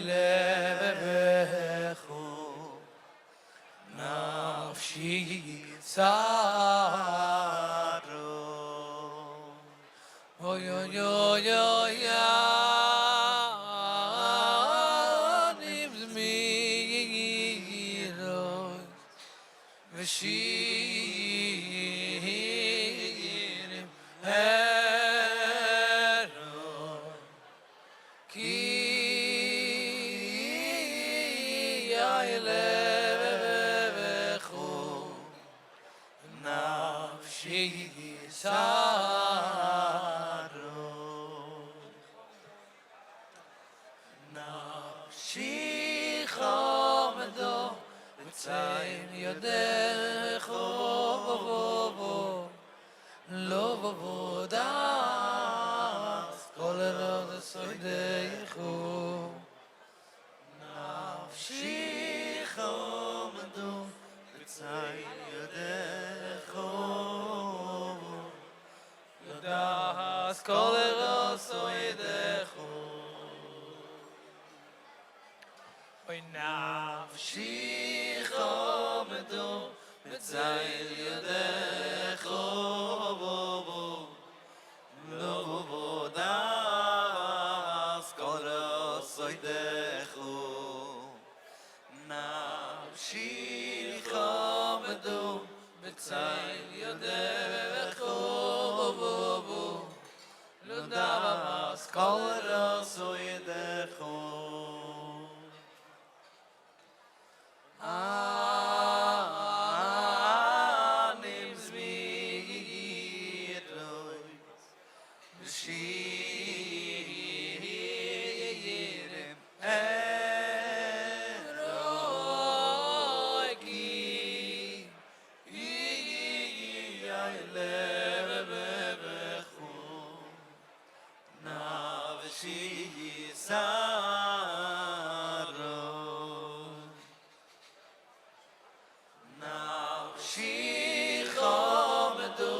levecho nafshi saro oy oy oy oy nibzmi v'shirim hero ki ya'levecho nafshi saro nafshi chamdo v'tzayin yodecho lo vodas kol erod soidecho nafshi chamdo v'tzayin yodecho lo das kol erod soidecho oy nafshi chamdo v'tzayin yodecho lo vodas kol erod soidecho nafshi chamdo v'tzayin yodecho lo das kol erod soidecho Shirim eroki ya'levecho nafshi saro nafshi chamdo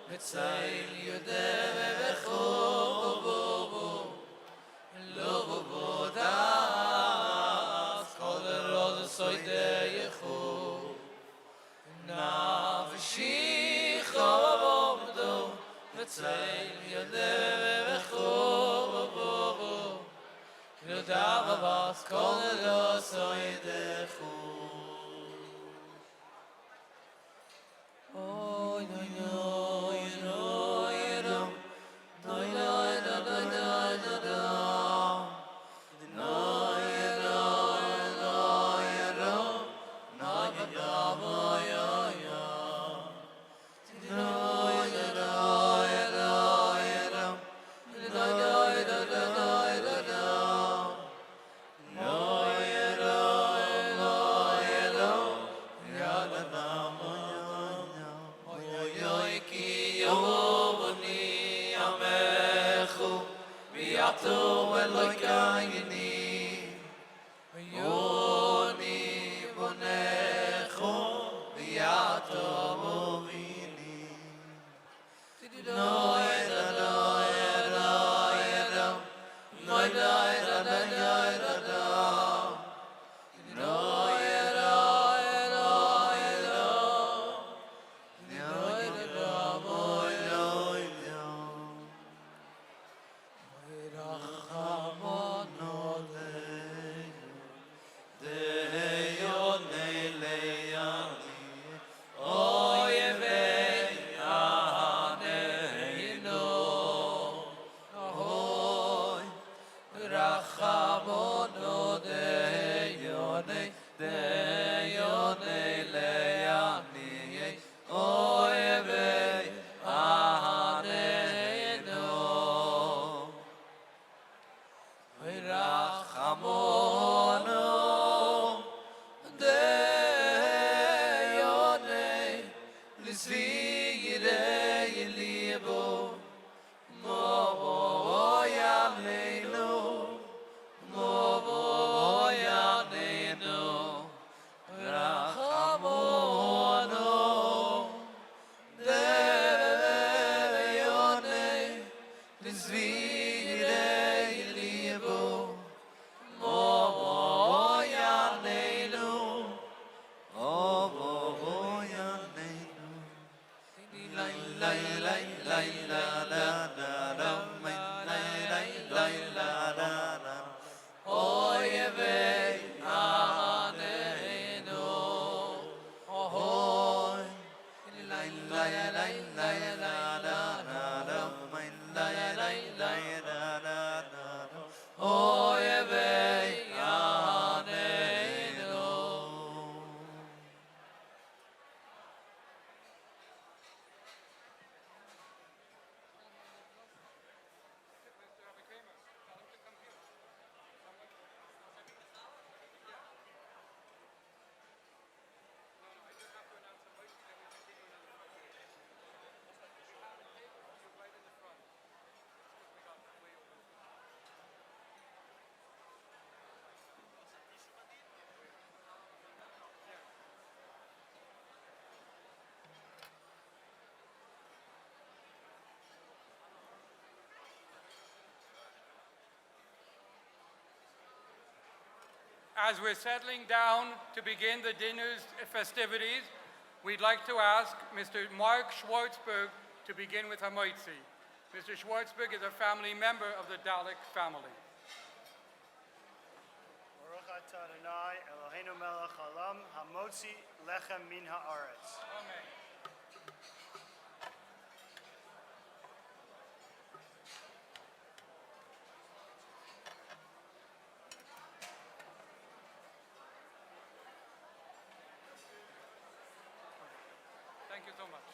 v'tzayin yodecho lo vodas kol erod soidecho nafshi chamdo v'tzayin yodecho lo das kol erod soidecho oy oy oy oy oy Yato Eloi Kayini Yoni Bonecho Yato Bovini Oy As we're settling down to begin the dinner's festivities, we'd like to ask Mr. Mark Schwartzberg to begin with Hamoitzi. Mr. Schwartzberg is a family member of the Dalek family. Baruch atah Adonai Eloheinu melech haolam hamotzi lechem min haaretz. Amen. Thank you so much.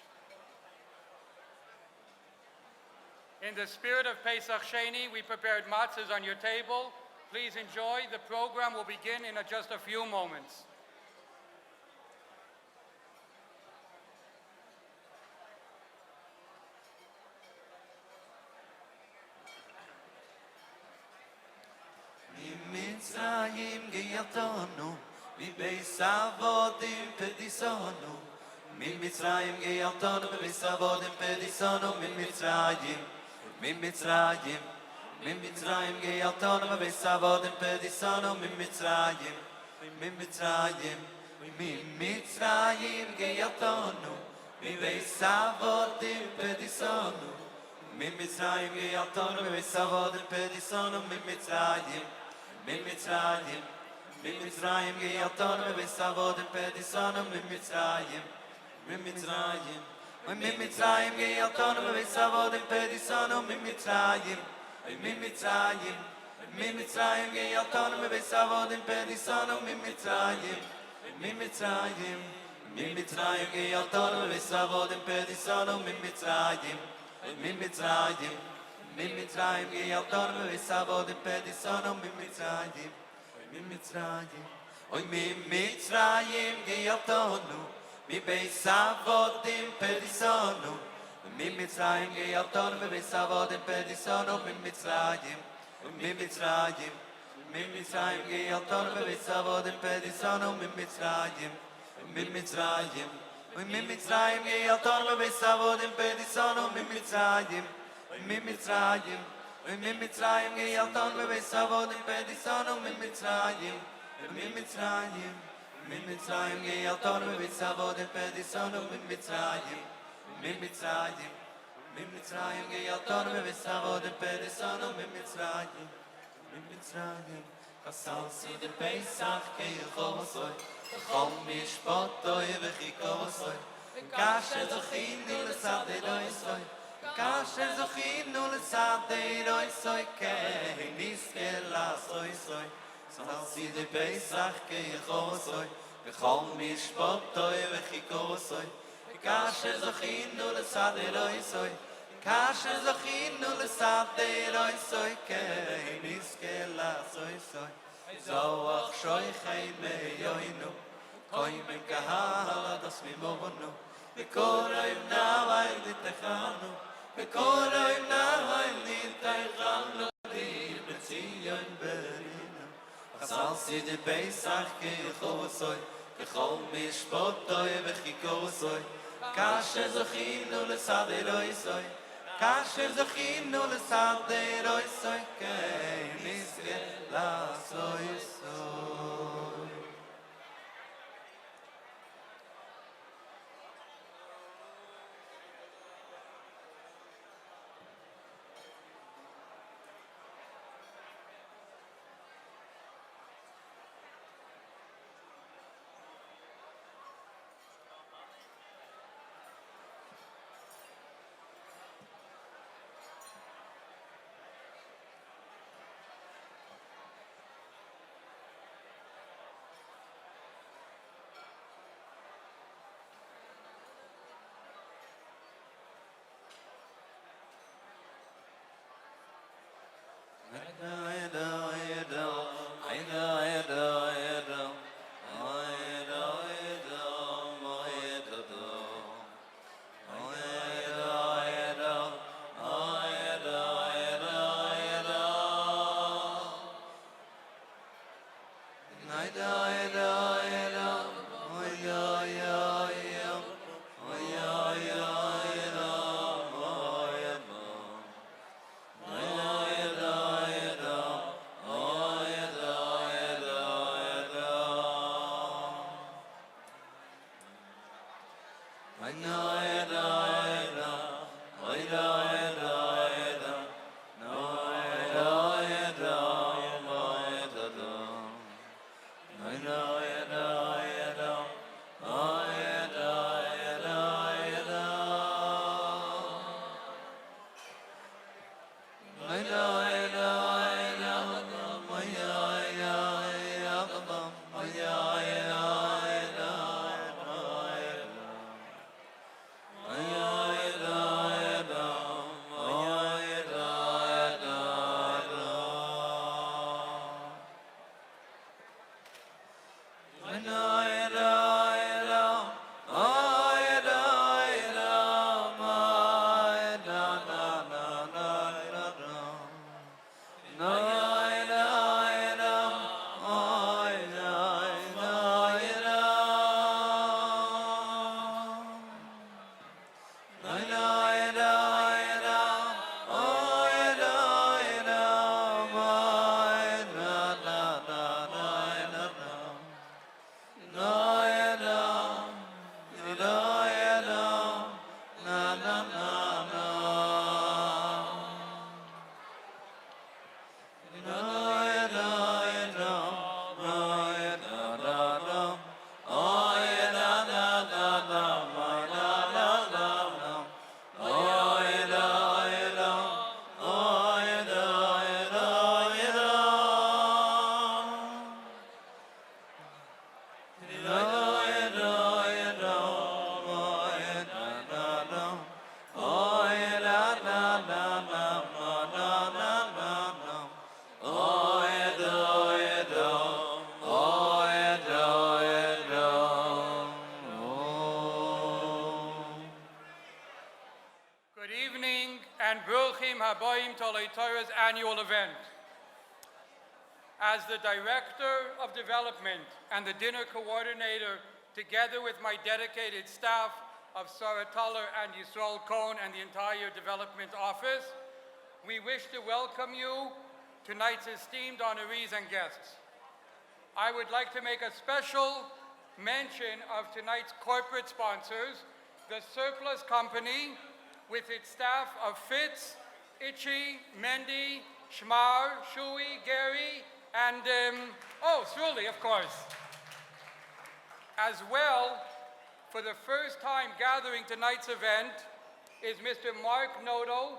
In the spirit of Pesach Sheni, we prepared matzahs on your table. Please enjoy. The program will begin in just a few moments. Mitzrayim geyaltonu, mi beis avodim pedisonu. Mi Mitzrayim geyaltonu, mi beis avodim pedisonu. Mi Mitzrayim, mi Mitzrayim, mi Mitzrayim geyaltonu, mi beis avodim pedisonu. Mi Mitzrayim, mi Mitzrayim, mi Mitzrayim geyaltonu, mi beis avodim pedisonu. Mi Mitzrayim geyaltonu, mi beis avodim pedisonu. Mi Mitzrayim. Mi Mitzrayim, mi Mitzrayim geyaltonu, mi beis avodim pedisonu. Mi Mitzrayim, mi Mitzrayim, mi Mitzrayim geyaltonu, mi beis avodim pedisonu. Mi Mitzrayim, mi Mitzrayim, mi Mitzrayim geyaltonu, mi beis avodim pedisonu. Mi Mitzrayim, mi Mitzrayim, mi Mitzrayim geyaltonu, mi beis avodim pedisonu. Mi Mitzrayim, mi Mitzrayim. Mi Mitzrayim geyaltonu, mi beis avodim pedisonu. Mi Mitzrayim, mi Mitzrayim, oy mi Mitzrayim geyaltonu, mi beis avodim pedisonu. Mi Mitzrayim geyaltonu, mi beis avodim pedisonu. Mi Mitzrayim, mi Mitzrayim, mi Mitzrayim geyaltonu, mi beis avodim pedisonu. Mi Mitzrayim, mi Mitzrayim, mi Mitzrayim geyaltonu, mi beis avodim pedisonu. Mi Mitzrayim. Mi Mitzrayim, mi Mitzrayim geyaltonu, mi beis avodim pedisonu. Mi Mitzrayim, mi Mitzrayim, mi Mitzrayim geyaltonu, mi beis avodim pedisonu. Mi Mitzrayim, mi Mitzrayim, mi Mitzrayim geyaltonu, mi beis avodim pedisonu. Mi Mitzrayim, mi Mitzrayim. Kasal sider Pesach keychosoy, chom mishpatoy v'chikosoy, kasher zochinu l'sadeloisoy. Kasher zochinu l'sadeiroi soy kei niskela soy soy. Sal sider Pesach keichosoy, v'chol mishpotoi v'chikosoy. Kasher zochinu l'sadeiroi soy, kasher zochinu l'sadeiroi soy kei niskela soy soy. Zoach shoichei meyoinu, koimen kahal adas mimonu, v'koroim navai litechanu. V'koroim navai litechanu, dir b'tzion berinu. Chasal sider Pesach keichosoy, kechol mishpotoi v'chikosoy. Kasher zochinu l'sadeiroi soy, kasher zochinu l'sadeiroi soy, kei niskela soy soy. Good evening and Bruchim Habayim Tolei Torah's annual event. As the Director of Development and the dinner coordinator, together with my dedicated staff of Sarah Tuller and Yisrael Cohn and the entire Development Office, we wish to welcome you, tonight's esteemed honorees and guests. I would like to make a special mention of tonight's corporate sponsors, the Surplus Company, with its staff of Fitz, Itchy, Mendy, Schmar, Shui, Gary, and, Sruli, of course. As well, for the first time gathering tonight's event is Mr. Mark Noto,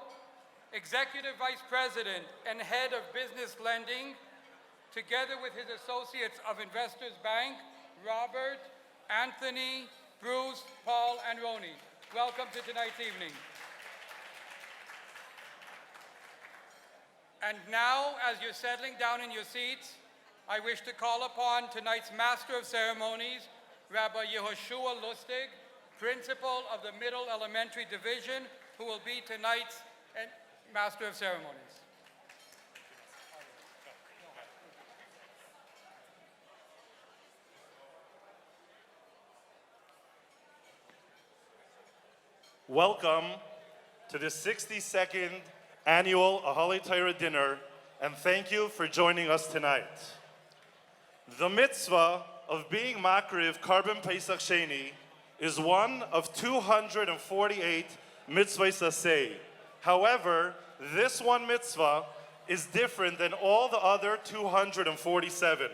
Executive Vice President and Head of Business Lending, together with his associates of Investors Bank, Robert, Anthony, Bruce, Paul, and Roni. Welcome to tonight's evening. And now, as you're settling down in your seats, I wish to call upon tonight's Master of Ceremonies, Rabbi Yehoshua Lustig, Principal of the Middle Elementary Division, who will be tonight's Master of Ceremonies. Welcome to the 62nd annual Ahali Torah dinner, and thank you for joining us tonight. The mitzvah of being Makriv Karban Pesach Sheni is one of 248 mitzvahs aseh. However, this one mitzvah is different than all the other 247.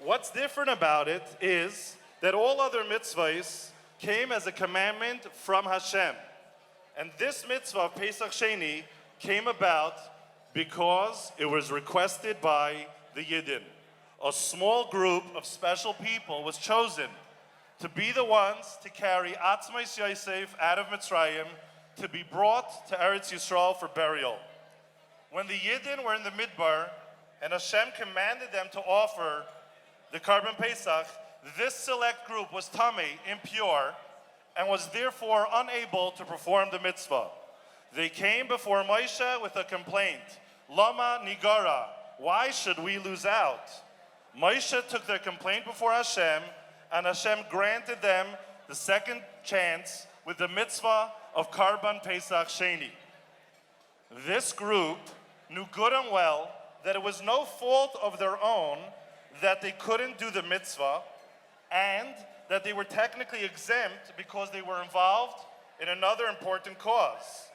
What's different about it is that all other mitzvahs came as a commandment from Hashem. And this mitzvah of Pesach Sheni came about because it was requested by the Yidden. A small group of special people was chosen to be the ones to carry Atzmais Yosef out of Mitzrayim to be brought to Eretz Yisrael for burial. when the Yidden were in the Midbar and Hashem commanded them to offer the Karban Pesach, this select group was tamei, impure, and was therefore unable to perform the mitzvah. They came before Moshe with a complaint. Lama nigara, why should we lose out? Moshe took their complaint before Hashem, and Hashem granted them the second chance with the mitzvah of Karban Pesach Sheni. This group knew good and well that it was no fault of their own that they couldn't do the mitzvah, and that they were technically exempt because they were involved in another important cause.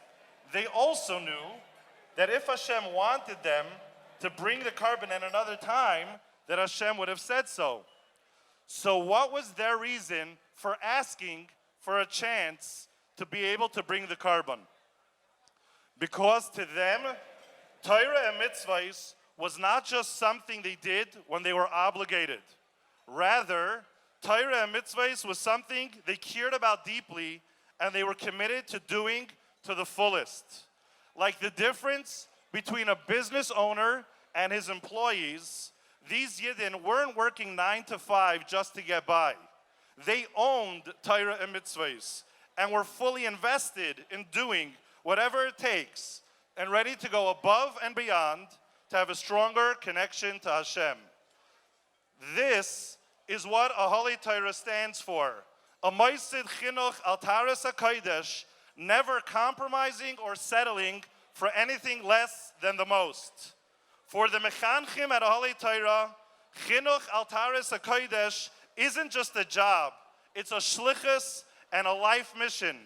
They also knew that if Hashem wanted them to bring the Karban at another time, that Hashem would have said so. So what was their reason for asking for a chance to be able to bring the Karban? Because to them, Torah and mitzvahs was not just something they did when they were obligated. Rather, Torah and mitzvahs was something they cared about deeply and they were committed to doing to the fullest. Like the difference between a business owner and his employees, these Yidden weren't working 9 to 5 just to get by. They owned Torah and mitzvahs and were fully invested in doing whatever it takes and ready to go above and beyond to have a stronger connection to Hashem. This is what a holy Torah stands for. A Moisid Chinuch al Taras HaKodesh, never compromising or settling for anything less than the most. For the Mechanchim at a holy Torah, Chinuch al Taras HaKodesh isn't just a job, it's a shlichus and a life mission.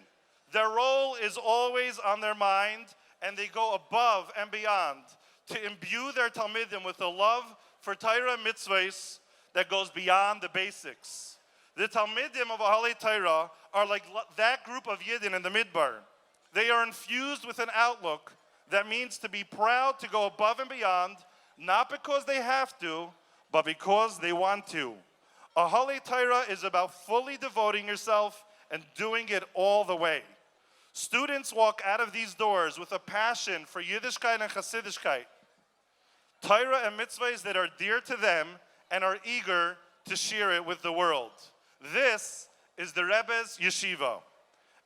Their role is always on their mind, and they go above and beyond to imbue their Talmidim with a love for Torah and mitzvahs that goes beyond the basics. The Talmidim of a holy Torah are like that group of Yidden in the Midbar. They are infused with an outlook that means to be proud to go above and beyond, not because they have to, but because they want to. A holy Torah is about fully devoting yourself and doing it all the way. Students walk out of these doors with a passion for Yiddishkeit and Chassidischkeit, Torah and mitzvahs that are dear to them and are eager to share it with the world. This is the Rebbe's yeshiva.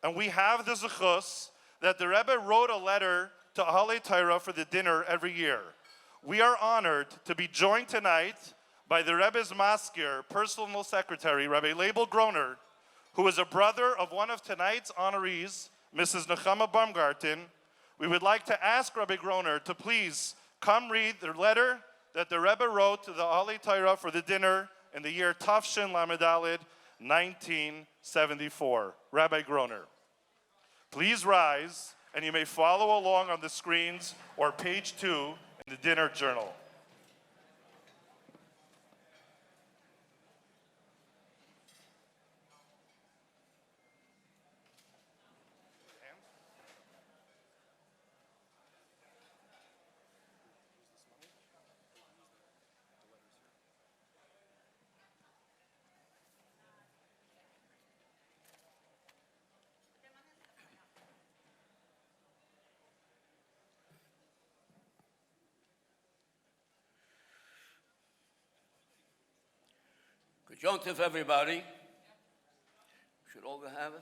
And we have the zechus that the Rebbe wrote a letter to Ahalei Torah for the dinner every year. We are honored to be joined tonight by the Rebbe's maskir, personal secretary, Rabbi Leibel Groner, who is a brother of one of tonight's honorees, Mrs. Nechama Baumgarten. We would like to ask Rabbi Groner to please come read the letter that the Rebbe wrote to the Ahalei Torah for the dinner in the year Tafshin Lamed Daled, 1974. Rabbi Groner. Please rise, and you may follow along on the screens or page 2 in the dinner journal. Good Yontif, everybody. Should all have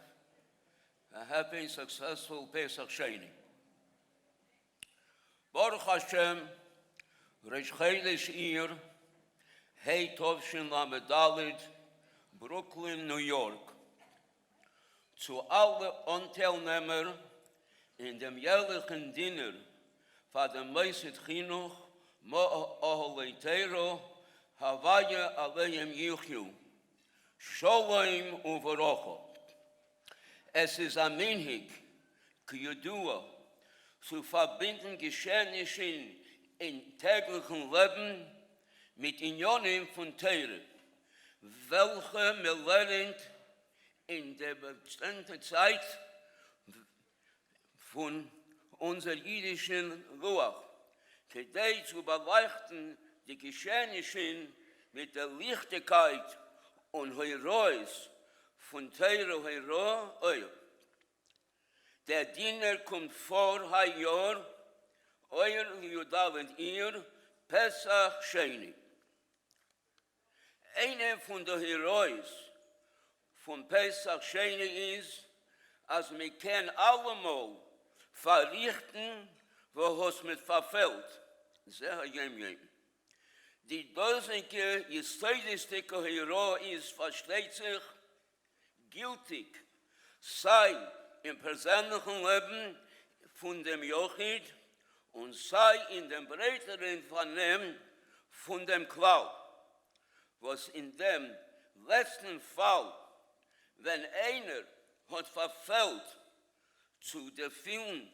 a happy, successful Pesach Sheni. Baruch Hashem, Reish Chodesh Iyar, Hey Tovshin Lamed Daled, Brooklyn, New York. Zu alle Onteilnehmer in dem jährlichen Dinner von dem Moisid Chinuch, Mo Ahalei Torah, Havaya Aleim Yichyu, Sholem Uvarocha. Es ist ein Minhig, Kiyudua, zu verbinden Geschehnissen im täglichen Leben mit Unionen von Teire, welche man lernt in der bestimmten Zeit von unserer jüdischen Ruach, kedei zu beleuchten die Geschehnisse mit der Lichtigkeit und Heroes von Teire Hero. Der Diener kommt vor Hayor euer Judavent ihr Pesach Sheni. Eine von den Heroes von Pesach Sheni ist, als wir können allemal verrichten, wo es mit verfällt. Sehr jem. Die dosige, jesidistische Hero ist, versteht sich, gültig, sei im persönlichen Leben von dem Jochid und sei in dem breiteren Vernehmen von dem Klau, was in dem letzten Fall, wenn einer hat verfehlt zu erfüllen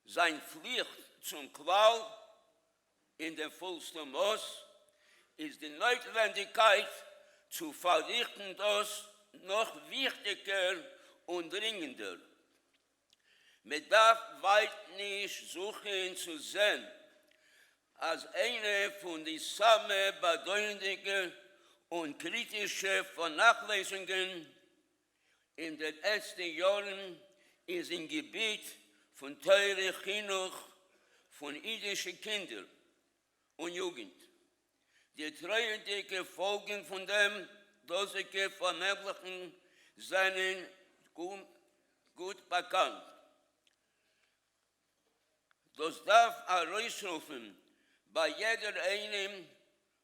sein Pflicht zum Klau in dem vollsten Maß, ist die Notwendigkeit zu verrichten das noch wichtiger und dringender. Man darf weit nicht suchen zu sehen, als eine von den samen bedeutenden und kritischen Vernachlässigungen in den ersten Jahren ist im Gebiet von teure Chinuch von jüdischen Kindern und Jugend. Die traurige Folgen von dem dosigen Vernehmlichen seien gut bekannt. Das darf herausrufen bei jeder einem,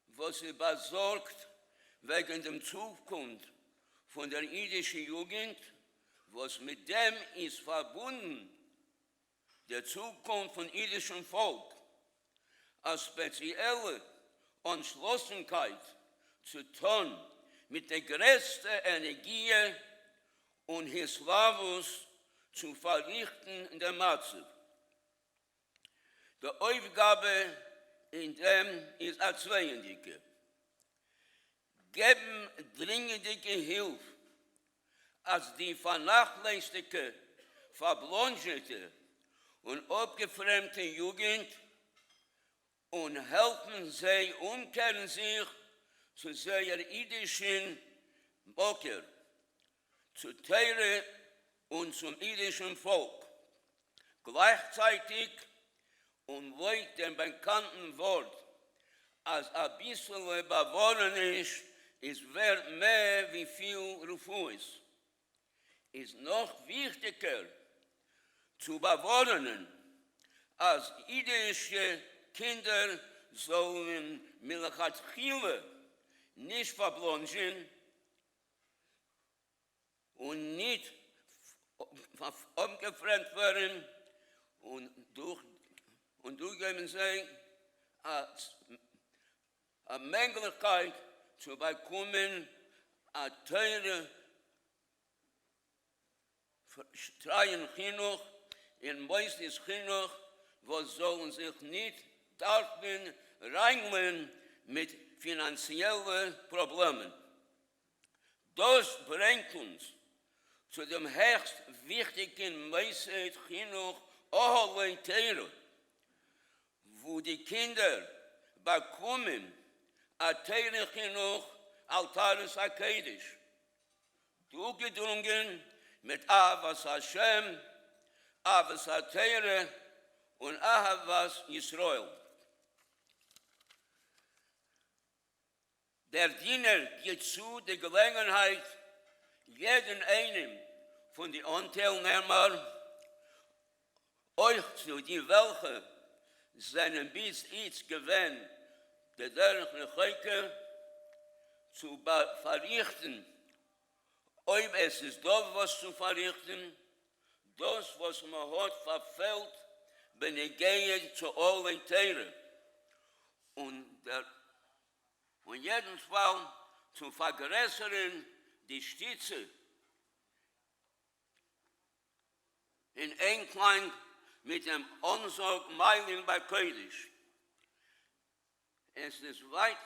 was sie besorgt wegen der Zukunft von der jüdischen Jugend, was mit dem ist verbunden, der Zukunft von jüdischem Volk, als spezielle Entschlossenheit zu tun mit der größten Energie und Hislavus zu verrichten in der Matze. Die Aufgabe in dem ist als zweiendige. Geben dringende Hilfe, als die vernachlässigte, verblonschete und abgefremde Jugend und helfen sie umkehren sich zu seiner jüdischen Bocker, zu Teire und zum jüdischen Volk. Gleichzeitig und laut dem bekannten Wort, als ein bisschen bewohnen ist wert mehr wie viel Rufus. Ist noch wichtiger zu bewohnen, als jüdische Kinder sollen Milchatchile nicht verblonschen und nicht umgefremd werden und durchgeben sie eine Möglichkeit zu bekommen, eine teure Streien Chinuch, in meistens Chinuch, wo sollen sich nicht dürfen reingehen mit finanziellen Problemen. Das bringt uns zu dem höchst wichtigen Message Chinuch Oholei Teire, wo die Kinder bekommen a Teire Chinuch Altaris Akedisch, durchgedrungen mit Avas Hashem, Avas HaTeire und Ahavas Yisrael. Der Diener gibt zu der Gelegenheit, jeden einen von den Anteilnehmern, euch zu die welche seinen bis jetzt gewähnt, der derliche Heike zu verrichten, ob es ist doch was zu verrichten, das, was man hat verfehlt, wenn ich gehe zu allen Teilen. Und jedenfalls zu vergrößern die Stütze in Einklang mit dem Unsorg Meilen bei Kodesh. Es ist weit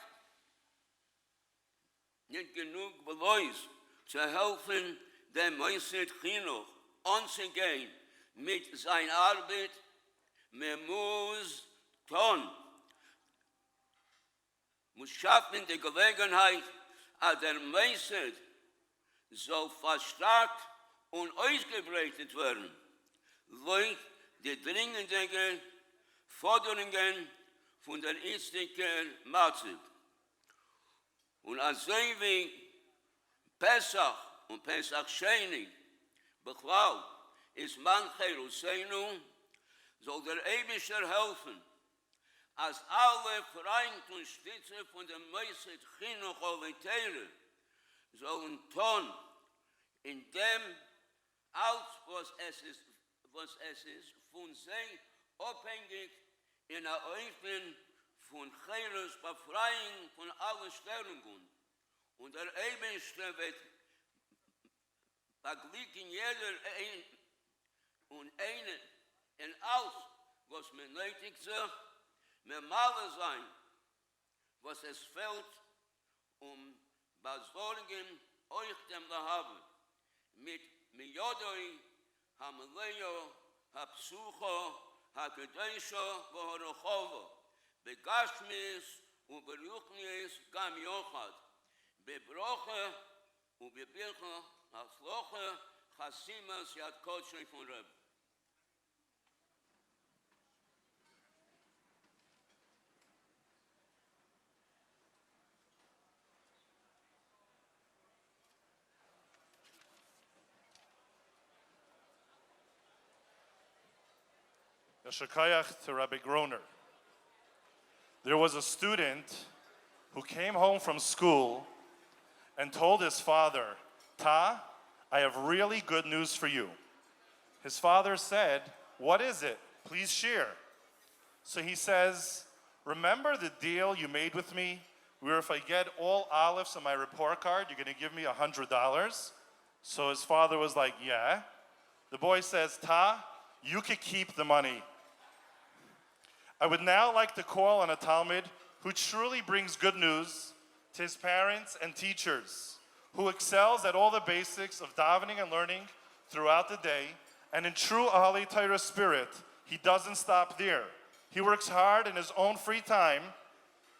nicht genug beweist, zu helfen, dem Meister Chinuch anzugehen mit seiner Arbeit. Man muss schaffen die Gelegenheit, dass der Meister soll verstärkt und ausgebreitet werden, durch die dringende Forderungen von der Institut Matzit. Und als wie Pesach und Pesach Sheni, Bechlau, ist man Jerusalem, soll der Eibischer helfen, als alle Freund und Stütze von der Meiset Chinuch Oletere sollen tun, in dem alles, was es ist von sich abhängig in der Öffnung von Cheres Befreiung von allen Störungen. Und der Eibischte wird begleichen jeder ein und einen in alles, was mir nötig ist, mir mal sein, was es fehlt, besorgen euch dem haben. Mit Miyodoi, Hamaleyo, Hapsucho, Hakedesho, Vohorochovo, Begashmis, Uberuchnis, Gam Yochad, Bebroche, Ubebirche, Hasloche, Hasimas, Yad Kotsche von Reb. Yeshakayach to Rabbi Groner. There was a student who came home from school and told his father, "Ta, I have really good news for you." His father said, "What is it? Please share." So he says, "Remember the deal you made with me where if I get all olives on my report card, you're going to give me $100? So his father was like, "Yeah." The boy says, "Ta, you could keep the money." I would now like to call on a Talmud who truly brings good news to his parents and teachers, who excels at all the basics of davening and learning throughout the day, and in true Ahali Torah spirit, he doesn't stop there. He works hard in his own free time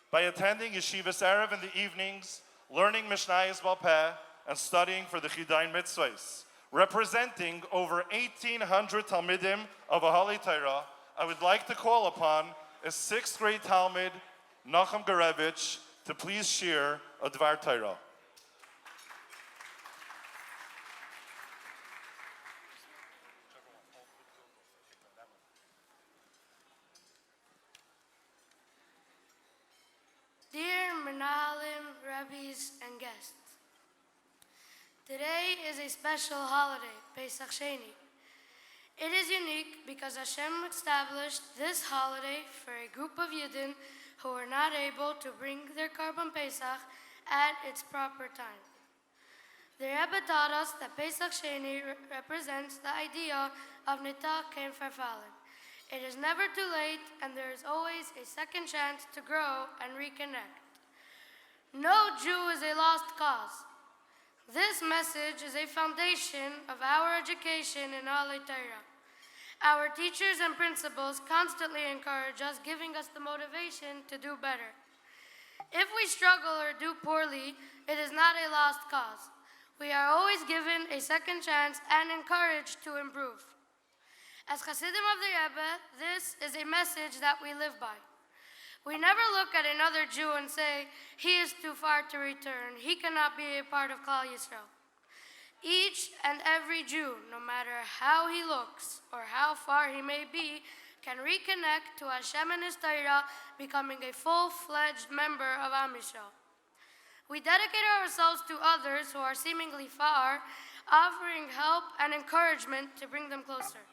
by attending Yeshivas Erev in the evenings, learning Mishnayos Baal Peh, and studying for the Chidayin Mitzvahs. Representing over 1,800 Talmidim of Ahali Torah, I would like to call upon a 6th grade Talmud, Nachum Garevich, to please share a Dvar Torah. Dear Menalim, Rabbis, and guests, today is a special holiday, Pesach Sheni. It is unique because Hashem established this holiday for a group of Yidden who were not able to bring their Karban Pesach at its proper time. The Rebbe taught us that Pesach Sheni represents the idea of Nitah Ken Farfalin. It is never too late, and there is always a second chance to grow and reconnect. No Jew is a lost cause. This message is a foundation of our education in Ahali Torah. Our teachers and principals constantly encourage us, giving us the motivation to do better. If we struggle or do poorly, it is not a lost cause. We are always given a second chance and encouraged to improve. As Hasidim of the Rebbe, this is a message that we live by. We never look at another Jew and say, "He is too far to return. He cannot be a part of Klal Yisrael." Each and every Jew, no matter how he looks or how far he may be, can reconnect to Hashem and His Torah, becoming a full-fledged member of Am Yisrael. We dedicate ourselves to others who are seemingly far, offering help and encouragement to bring them closer.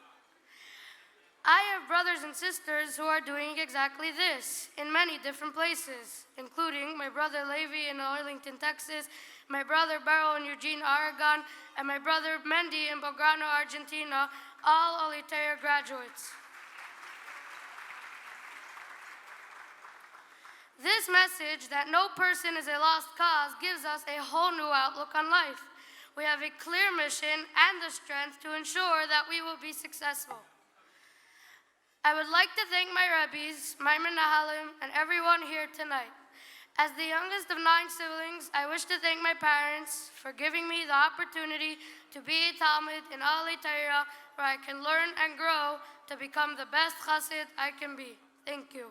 I have brothers and sisters who are doing exactly this in many different places, including my brother Levi in Arlington, Texas, my brother Beryl in Eugene, Oregon, and my brother Mendy in Belgrano, Argentina, all Ahali Torah graduates. This message that no person is a lost cause gives us a whole new outlook on life. We have a clear mission and the strength to ensure that we will be successful. I would like to thank my rabbis, my menahalim, and everyone here tonight. As the youngest of 9 siblings, I wish to thank my parents for giving me the opportunity to be a Talmud in Ahali Torah, where I can learn and grow to become the best chassid I can be. Thank you.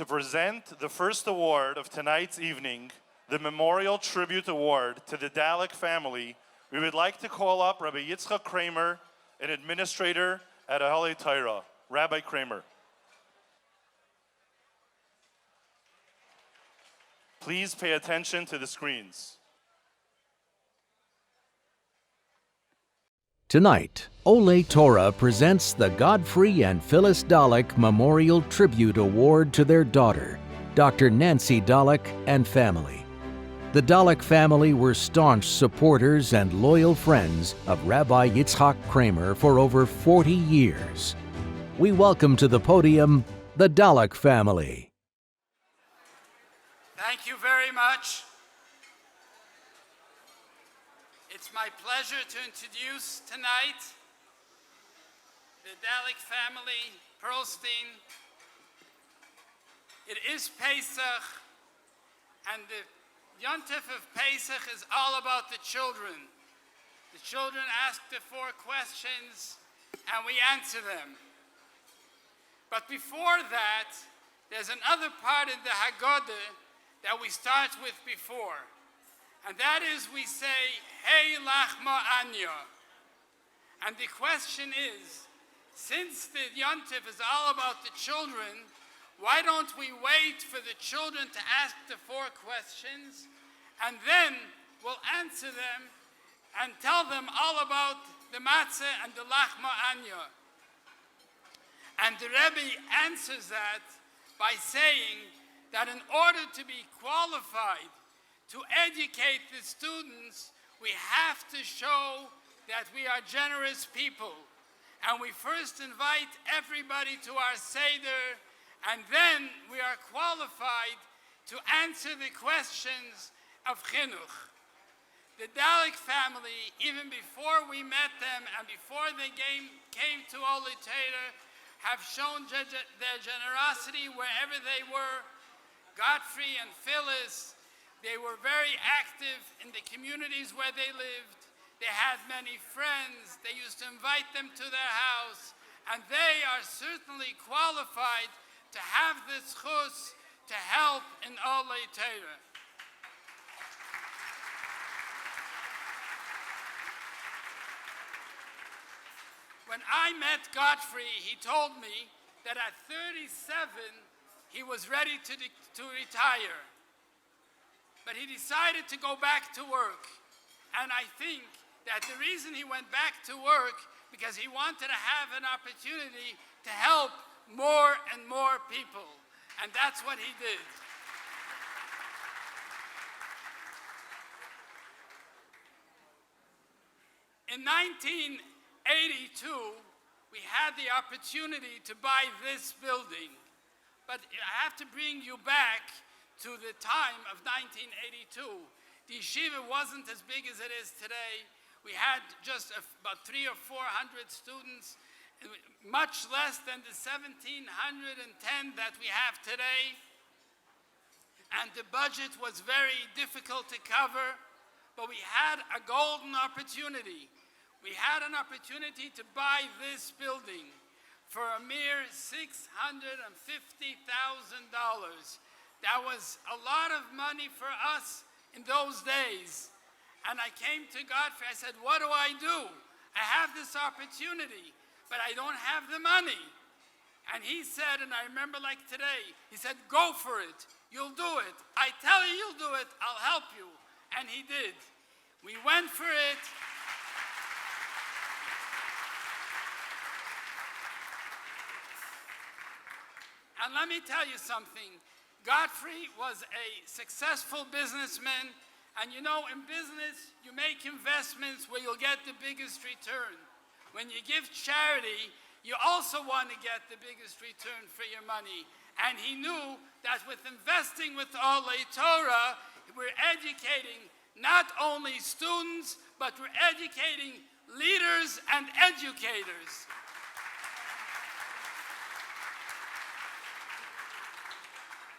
To present the first award of tonight's evening, the Memorial Tribute Award to the Dalek family, we would like to call up Rabbi Yitzchak Kramer, an administrator at Ahalei Torah. Rabbi Kramer. Please pay attention to the screens. Tonight, Olei Torah presents the Godfrey and Phyllis Dalek Memorial Tribute Award to their daughter, Dr. Nancy Dalek and family. The Dalek family were staunch supporters and loyal friends of Rabbi Yitzhak Kramer for over 40 years. We welcome to the podium the Dalek family. Thank you very much. It's my pleasure to introduce tonight the Dalek family, Pearlstein. It is Pesach, and the Yontif of Pesach is all about the children. The children ask the 4 questions, and we answer them. But before that, there's another part in the Haggadah that we start with before. And that is we say, Hey Lachma Anya. And the question is, since the Yontif is all about the children, why don't we wait for the children to ask the 4 questions, and then we'll answer them and tell them all about the matzah and the Lachma Anya. And the Rebbe answers that by saying that in order to be qualified to educate the students, we have to show that we are generous people. And we first invite everybody to our Seder, and then we are qualified to answer the questions of Chinuch. The Dalek family, even before we met them and before they came to Olei Torah, have shown their generosity wherever they were. Godfrey and Phyllis, they were very active in the communities where they lived. They had many friends. They used to invite them to their house. And they are certainly qualified to have this chus to help in Olei Torah. When I met Godfrey, he told me that at 37, he was ready to retire. But he decided to go back to work. And I think that the reason he went back to work, because he wanted to have an opportunity to help more and more people. And that's what he did. In 1982, we had the opportunity to buy this building. But I have to bring you back to the time of 1982. The yeshiva wasn't as big as it is today. We had just about 300 or 400 students, much less than the 1,710 that we have today. And the budget was very difficult to cover, but we had a golden opportunity. We had an opportunity to buy this building for a mere $650,000. That was a lot of money for us in those days. And I came to Godfrey, I said, what do? I have this opportunity, but I don't have the money. And he said, and I remember like today, he said, go for it, you'll do it. I tell you you'll do it, I'll help you. And he did. We went for it. And let me tell you something. Godfrey was a successful businessman. And you know, in business, you make investments where you'll get the biggest return. When you give charity, you also want to get the biggest return for your money. And he knew that with investing with Olei Torah, we're educating not only students, but we're educating leaders and educators.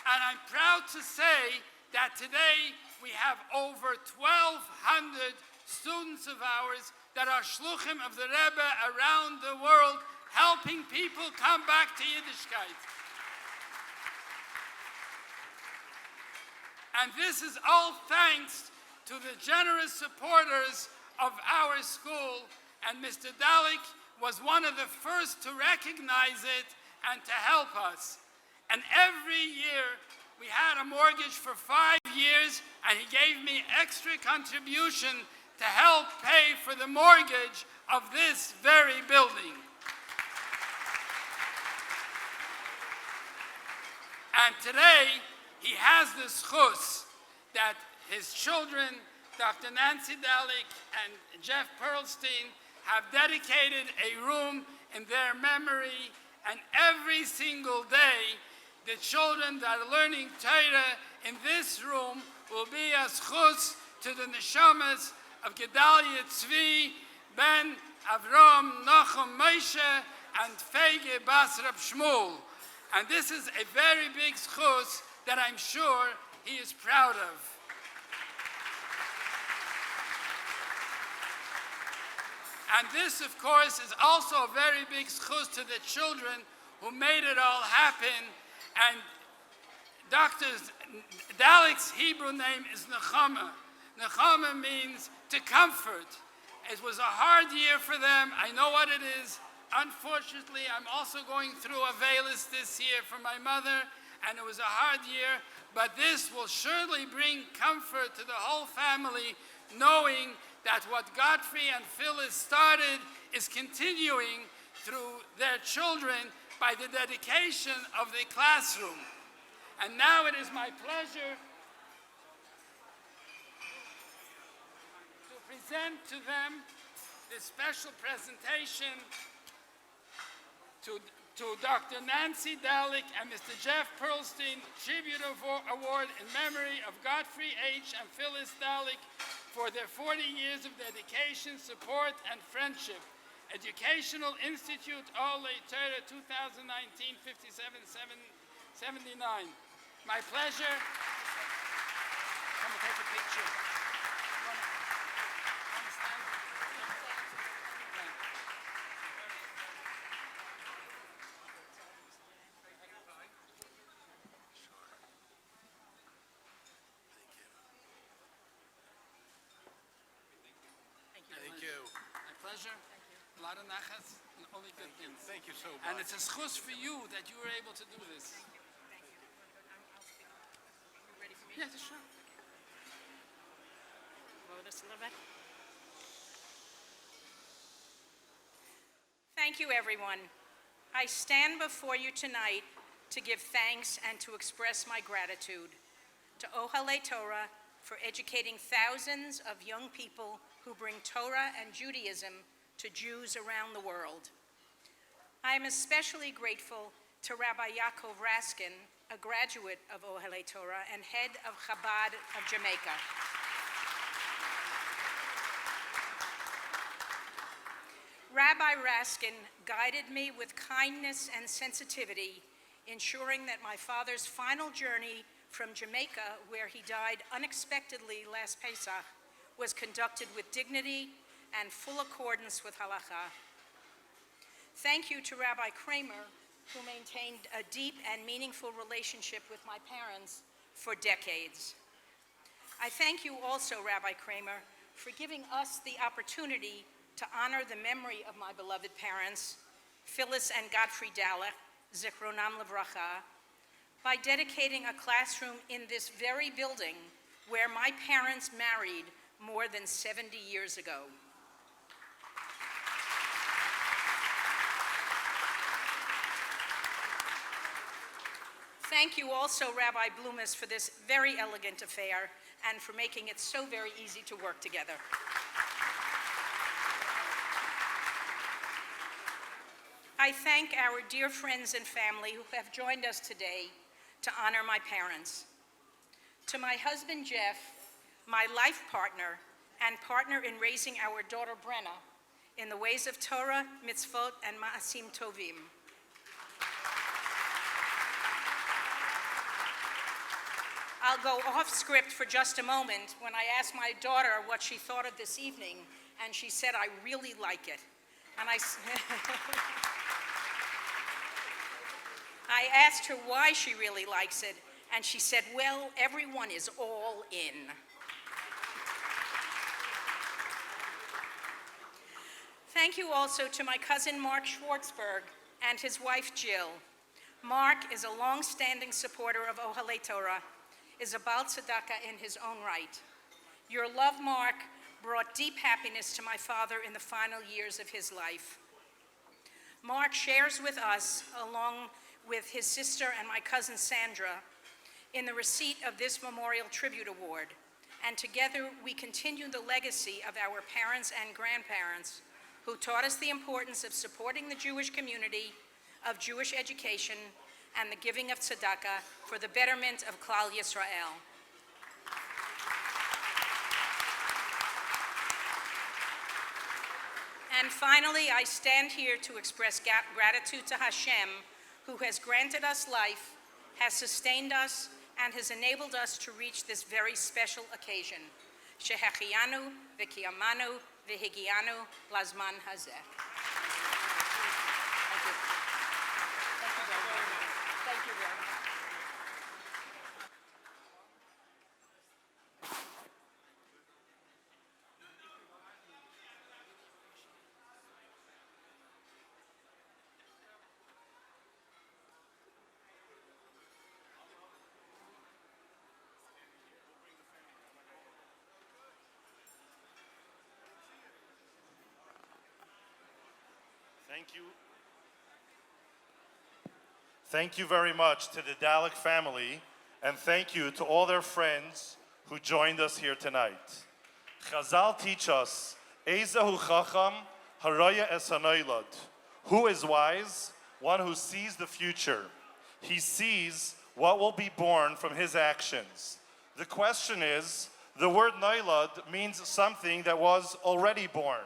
And I'm proud to say that today we have over 1,200 students of ours that are shluchim of the Rebbe around the world, helping people come back to Yiddishkeit. And this is all thanks to the generous supporters of our school, and Mr. Dalek was one of the first to recognize it and to help us. And every year, we had a mortgage for 5 years, and he gave me extra contribution to help pay for the mortgage of this very building. And today, he has the schus that his children, Dr. Nancy Dalik and Jeff Pearlstein, have dedicated a room in their memory, and every single day, the children that are learning Torah in this room will be a schus to the neshamas of Gedalia Tzvi, Ben Avram, Nachum, Moshe, and Feige Bas Rab Shmuel. And this is a very big schus that I'm sure he is proud of. And this, of course, is also a very big schus to the children who made it all happen. And Dr. Dalik's Hebrew name is Nechama. Nechama means to comfort. It was a hard year for them. I know what it is. Unfortunately, I'm also going through a veilus this year for my mother, and it was a hard year. But this will surely bring comfort to the whole family, knowing that what Godfrey and Phyllis started is continuing through their children by the dedication of the classroom. And now it is my pleasure to present to them this special presentation to Dr. Nancy Dalik and Mr. Jeff Pearlstein Tribute Award in memory of Godfrey H. and Phyllis Dalik for their 40 years of dedication, support, and friendship. Educational Institute, Olei Torah, 2019, 5779. My pleasure. Come and take a picture. Wanna stand? Yeah. Thank you. My pleasure. A lot of nachas and only good things. Thank you so much. And it's a schus for you that you were able to do this. Yes, sure. Thank you, everyone. I stand before you tonight to give thanks and to express my gratitude to Ohale Torah for educating thousands of young people who bring Torah and Judaism to Jews around the world. I am especially grateful to Rabbi Yaakov Raskin, a graduate of Ohale Torah and head of Chabad of Jamaica. Rabbi Raskin guided me with kindness and sensitivity, ensuring that my father's final journey from Jamaica, where he died unexpectedly last Pesach, was conducted with dignity and full accordance with halacha. Thank you to Rabbi Kramer, who maintained a deep and meaningful relationship with my parents for decades. I thank you also, Rabbi Kramer, for giving us the opportunity to honor the memory of my beloved parents, Phyllis and Godfrey Dalik, Zichronam Livracha, by dedicating a classroom in this very building where my parents married more than 70 years ago. Thank you also, Rabbi Blumis, for this very elegant affair and for making it so very easy to work together. I thank our dear friends and family who have joined us today to honor my parents. To my husband, Jeff, my life partner, and partner in raising our daughter, Brenna, in the ways of Torah, mitzvot, and ma'asim tovim. I'll go off script for just a moment when I asked my daughter what she thought of this evening, and she said, "I really like it." And I asked her why she really likes it, and she said, "Well, everyone is all in." Thank you also to my cousin Mark Schwartzberg and his wife Jill. Mark is a long-standing supporter of Ohale Torah, is a Baal Tzedakah in his own right. Your love, Mark, brought deep happiness to my father in the final years of his life. Mark shares with us, along with his sister and my cousin Sandra, in the receipt of this Memorial Tribute Award, and together we continue the legacy of our parents and grandparents who taught us the importance of supporting the Jewish community, of Jewish education, and the giving of tzedakah for the betterment of Klal Yisrael. And finally, I stand here to express gratitude to Hashem, who has granted us life, has sustained us, and has enabled us to reach this very special occasion. Shehechianu v'kiyamanu v'higianu lazman hazeh. Thank you very much. Thank you. Thank you very much to the Dalek family, and thank you to all their friends who joined us here tonight. Chazal teach us, Ezehu Chacham Haraya es Hanoilad. Who is wise? One who sees the future. He sees what will be born from his actions. The question is, the word Noilad means something that was already born.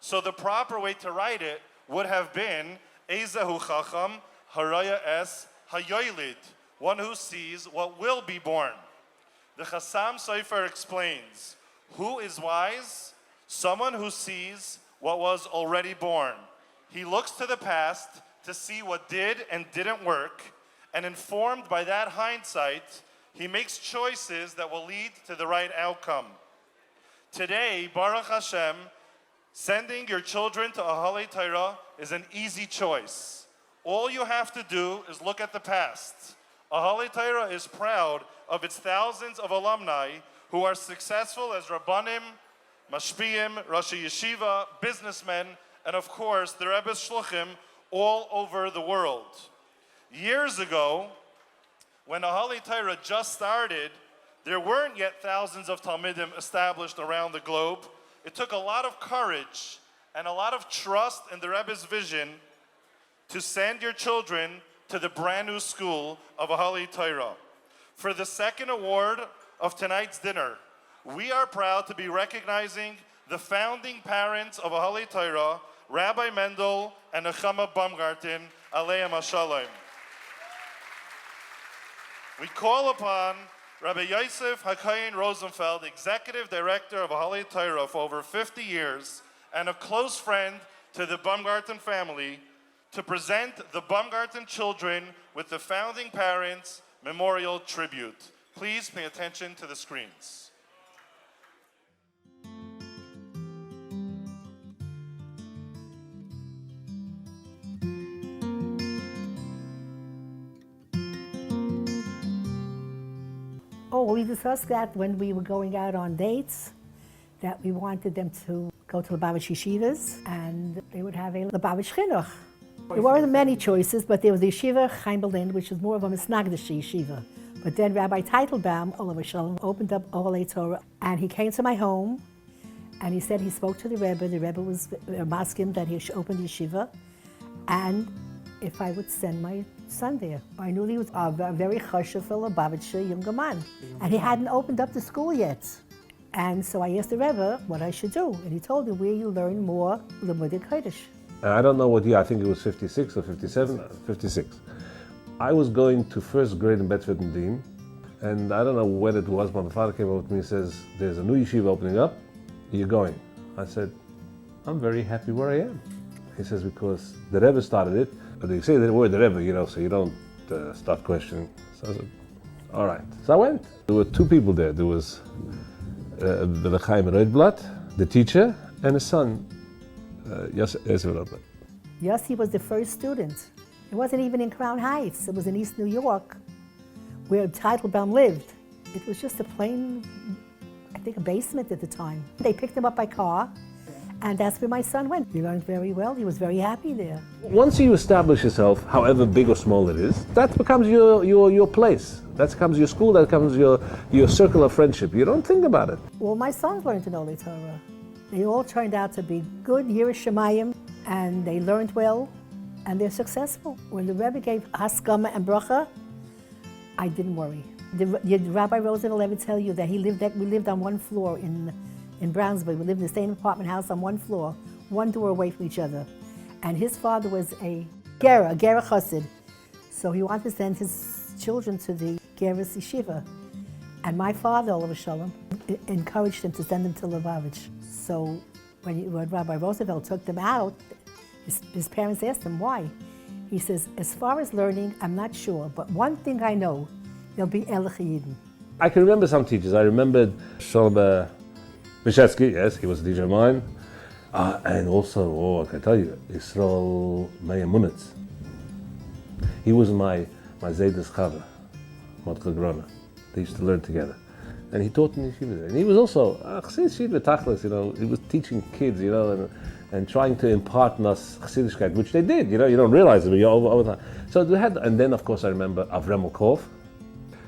So the proper way to write it would have been Ezehu Chacham Haraya es Hayoilid, one who sees what will be born. The Chassam Sofer explains, who is wise? Someone who sees what was already born. He looks to the past to see what did and didn't work, and informed by that hindsight, he makes choices that will lead to the right outcome. Today, Baruch Hashem, sending your children to Ahalei Torah is an easy choice. All you have to do is look at the past. Ahalei Torah is proud of its thousands of alumni who are successful as Rabbanim, Mashpiyim, Rashi Yeshiva, businessmen, and of course the Rebbe's Shluchim all over the world. Years ago, when Ahalei Torah just started, there weren't yet thousands of Talmidim established around the globe. It took a lot of courage and a lot of trust in the Rebbe's vision to send your children to the brand new school of Ahalei Torah. For the second award of tonight's dinner, we are proud to be recognizing the founding parents of Ahalei Torah, Rabbi Mendel and Nechama Baumgarten, Aleim HaShalom. We call upon Rabbi Yosef HaKohen Rosenfeld, Executive Director of Ahalei Torah for over 50 years and a close friend to the Baumgarten family, to present the Baumgarten children with the founding parents' memorial tribute. Please pay attention to the screens. Oh, we discussed that when we were going out on dates, that we wanted them to go to Lubavitch Yeshivas, and they would have a Lubavitch Chinuch. There weren't many choices, but there was the Yeshiva Chaim Berlin, which was more of a Misnagdish yeshiva. But then Rabbi Teitelbaum, Olav Shalom, opened up Ahalei Torah, and he came to my home, and he said he spoke to the Rebbe. The Rebbe was asking that he should open the yeshiva, and if I would send my son there. I knew he was a very chashuv Lubavitcher younger man, and he hadn't opened up the school yet. And so I asked the Rebbe what I should do, and he told me where you learn more Limudei Kodesh. I don't know what year, I think it was 56 or 57, 56. I was going to first grade in Bedford and Dean, and I don't know when it was, my father came up to me and says, there's a new yeshiva opening up, you're going. I said, I'm very happy where I am. He says, because the Rebbe started it, but they say the word the Rebbe, you know, so you don't start questioning. So I said, all right. So I went. There were two people there. There was the Chaim Roitblatt, the teacher, and his son, Yossi Roitblatt. Yossi was the first student. It wasn't even in Crown Heights. It was in East New York, where Teitelbaum lived. It was just a plain, I think, a basement at the time. They picked him up by car, And that's where my son went. He learned very well. He was very happy there. Once you establish yourself, however big or small it is, that becomes your place. That becomes your school, that becomes your circle of friendship. You don't think about it. All my sons learned to know the Torah. They all turned out to be good Yiras Shamayim, and they learned well, and they're successful. When the Rebbe gave Haskama and Bracha, I didn't worry. Rabbi Roosevelt ever tell you that we lived on one floor in Brownsburg. We lived in the same apartment house on one floor, one door away from each other. And his father was a Gera Chassid. So he wanted to send his children to the Gera's yeshiva. And my father, Olav Shalom, encouraged him to send them to Lubavitch. So when Rabbi Roosevelt took them out, his parents asked him why. He says, as far as learning, I'm not sure, but one thing I know, they'll be Elech Yidden. I can remember some teachers. I remembered Shalom Bishetsky, yes, he was a teacher of mine. And also, I can tell you, Yisrael Meir Munitz. He was my Zaydas Chava, Motka Grona. They used to learn together. And he taught in yeshiva there. And he was also, Chassid Yeshiva Tachlis, he was teaching kids, and trying to impart in us Chassidishkeit, which they did, you don't realize it, but you're over time. So they had, and then of course I remember Avrem Elkov,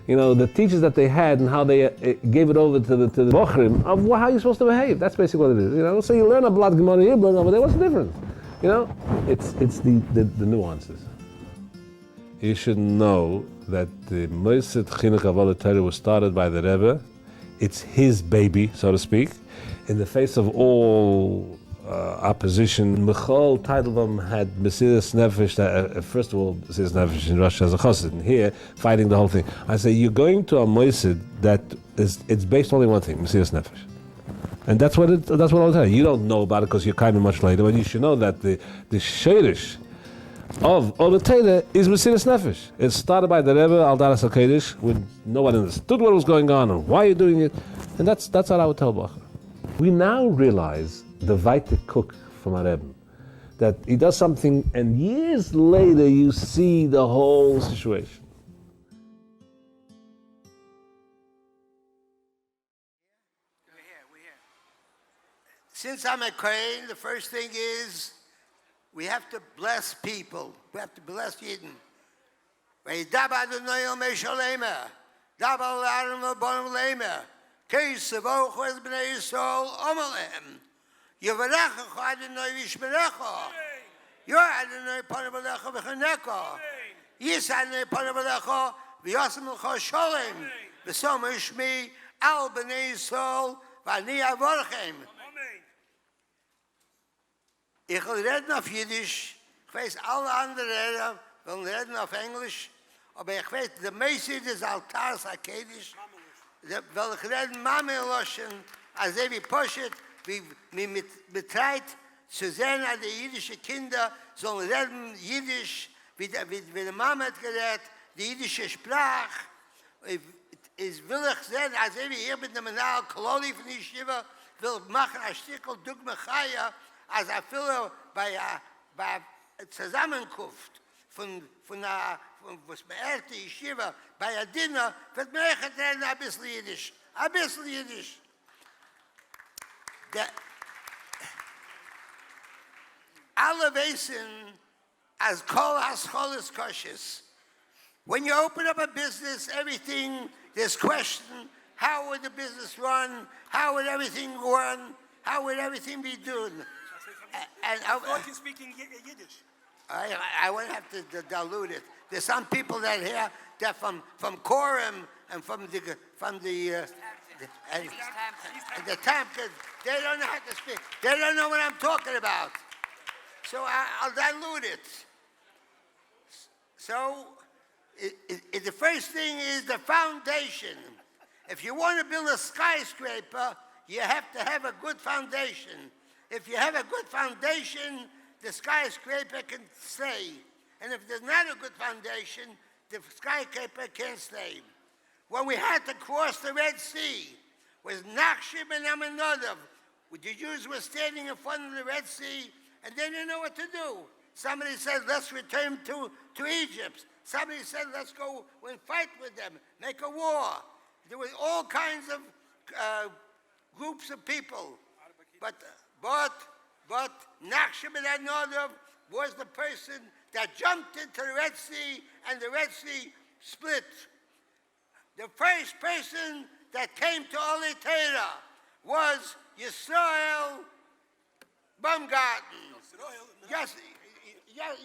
the teachers that they had and how they gave it over to the Bochrim of how you're supposed to behave. That's basically what it is, So you learn a blood Gemara here, but over there, what's the difference? It's the nuances. You should know that the Moised Chinuch Avodat Torah was started by the Rebbe. It's his baby, so to speak, in the face of all opposition. Michal Teitelbaum had Mesiras Nefesh, first of all, Mesiras Nefesh in Russia as a chassid, and here, fighting the whole thing. I say, you're going to a Moised that it's based only one thing, Mesiras Nefesh. And that's what I'll tell you. You don't know about it because you're kind of much later, but you should know that the Sheirish of the Torah is Mesiras Nefesh. It started by the Rebbe, Al Daras HaKodesh, when no one understood what was going on and why you're doing it. And that's what I would tell Bacher. We now realize the Weite Cook from our Rebbe, that he does something and years later you see the whole situation. We're here. Since I'm a Kohen, the first thing is we have to bless people. We have to bless Yidden. Vayidab Adonai el Meshalema, Dabal Aram Bonam Lema, Keis Savoch es Bnei Yisrael Omalem, Yevarecha Adonai Vishmerecha, Yor Adonai Panavalecha V'chanecha, Yis Adonai Panavalecha V'yasam L'cha Sholem, V'som Ishmi Al Bnei Yisrael V'ani Avorchem. Ich will reden auf Jiddisch, ich weiß alle anderen wollen reden auf Englisch, aber ich weiß, der meiste des Altars Akkadisch, weil ich reden Mame loschen, als wie Poshet, wie betreibt zu sehen, dass die jüdischen Kinder sollen reden Jiddisch, wie der Mame hat geredet, die jüdische Sprache. Ich will sehen, als wie hier mit dem Menal Koloni von Yeshiva, will machen ein Stückel Dugmechaya, als viele bei Zusammenkunft von was beehrte Yeshiva, bei der Dinner, wird mir echt reden ein bisschen Jiddisch. Ein bisschen Jiddisch. Alle wissen, as kol haschol is koshes. When you open up a business, everything, there's question, how would the business run? How would everything run? How would everything be done? And I thought you speaking Yiddish. I won't have to dilute it. There's some people that here, they're from Coram and from the Tamka. They don't know how to speak. They don't know what I'm talking about. So I'll dilute it. So the first thing is the foundation. If you want to build a skyscraper, you have to have a good foundation. If you have a good foundation, the skyscraper can stay. And if there's not a good foundation, the skyscraper can't stay. When we had to cross the Red Sea, was Nachshon and Amminadab. The Jews were standing in front of the Red Sea, and they didn't know what to do. Somebody said, let's return to Egypt. Somebody said, let's go and fight with them, make a war. There were all kinds of groups of people. But but Nachshon ben Nodab was the person that jumped into the Red Sea, and the Red Sea split. The first person that came to Oli Torah was Yisrael Baumgarten. Yes. I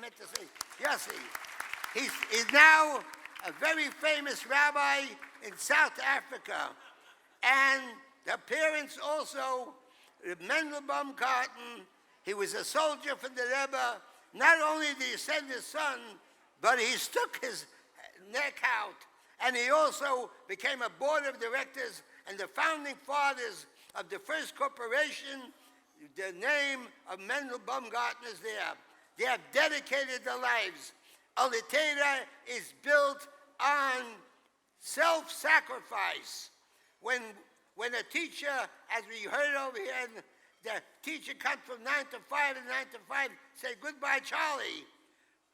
meant to say Yossi. He's now a very famous rabbi in South Africa. And the parents also, Mendel Baumgarten, he was a soldier for the Rebbe. Not only did he send his son, but he stuck his neck out. And he also became a board of directors and the founding fathers of the first corporation. The name of Mendel Baumgarten is there. They have dedicated their lives. Oli Torah is built on self-sacrifice. When a teacher, as we heard over here, the teacher comes from 9 to 5 and 9 to 5, say, goodbye, Charlie.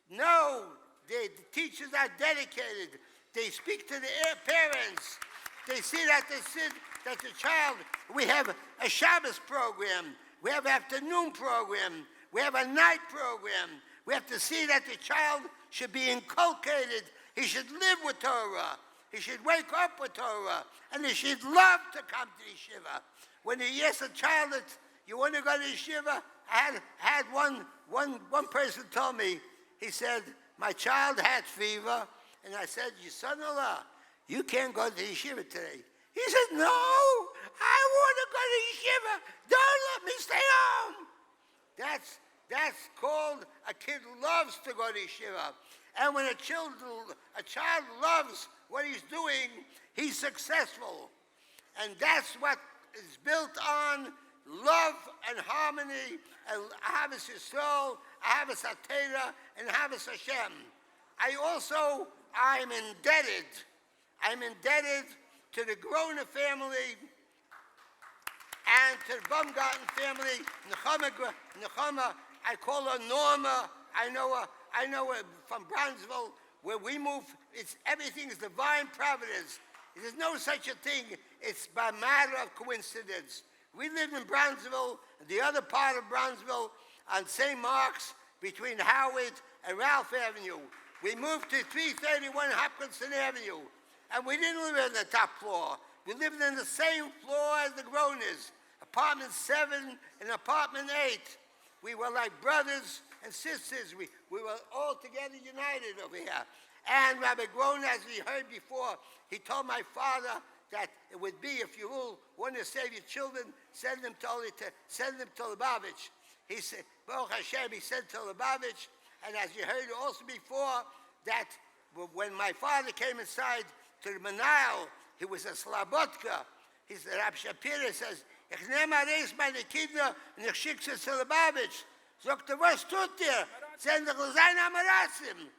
No, the teachers are dedicated. They speak to the parents. They see that the child, we have a Shabbos program. We have an afternoon program. We have a night program. We have to see that the child should be inculcated. He should live with Torah. He should wake up with Torah. And he should love to come to yeshiva. When he asks a child that you want to go to yeshiva, I had one person told me, he said, my child had fever. And I said, your son-in-law, you can't go to yeshiva today. He said, no, I want to go to yeshiva. Don't let me stay home. That's called a kid loves to go to yeshiva. And when a child loves what he's doing, he's successful. And that's what is built on love and harmony, and Ahavas Yisrael, Ahavas HaTorah, and Ahavas Hashem. I'm indebted to the Groner family and to the Baumgarten family. Nechama, I call her Norma. I know her from Brownsville, where we move. Everything is divine providence. There's no such a thing. It's by matter of coincidence. We lived in Brownsville, the other part of Brownsville, on St. Mark's, between Howard and Ralph Avenue. We moved to 331 Hopkinson Avenue, and we didn't live on the top floor. We lived in the same floor as the Groners, apartment 7 and apartment 8. We were like brothers and sisters. We were all together united over here. And Rabbi Groner, as we heard before, he told my father that it would be, if you will want to save your children, send them to Lubavitch. He said, Baruch Hashem, he said to Lubavitch. And as you heard also before, that when my father came inside to the Menayel, he was a Slabotka. He said, Rab Shapira says, ich nehme reis meine Kinder und ich schicke sie zu Lubavitch. Sagt er, was tut ihr? Send doch sein Amarasim.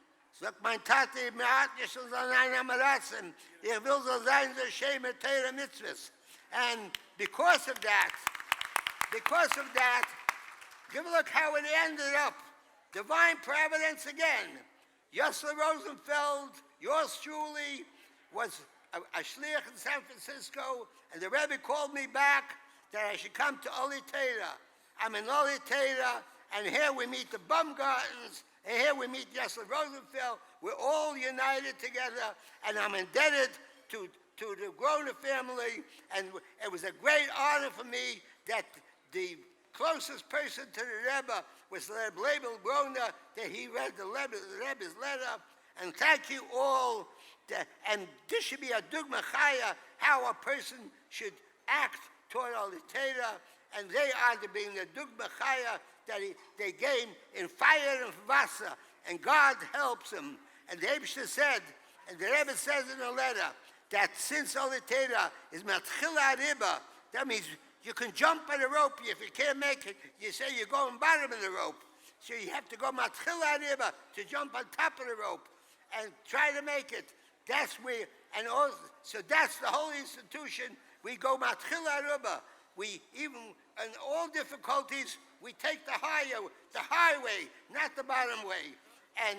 Sagt mein Tate, mir hat nicht so sein Amarasim. Ich will so sein, so Shema Teira Mitzvahs. And because of that, give a look how it ended up. Divine providence again. Yossel Rosenfeld, yours truly, was a shliach in San Francisco, and the Rebbe called me back that I should come to Oli Torah. I'm in Oli Torah, and here we meet the Baumgartens, and here we meet Yossel Rosenfeld. We're all united together, and I'm indebted to the Groner family, and it was a great honor for me that the closest person to the Rebbe was Reb Leibel Groner, that he read the Rebbe's letter. And thank you all. And this should be a dugma chaya, how a person should act toward Oli Torah. And they are to be the dugma chaya that they gain in fire and Wasser. And God helps them. And the Eibshter said, and the Rebbe says in the letter, that since Oli Torah is matchila riba, that means you can jump on a rope. If you can't make it, you say you're going bottom of the rope. So you have to go matchila riba to jump on top of the rope and try to make it. That's where, and also, so that's the whole institution. We go matchila riba. We even, in all difficulties, we take the highway, not the bottom way. And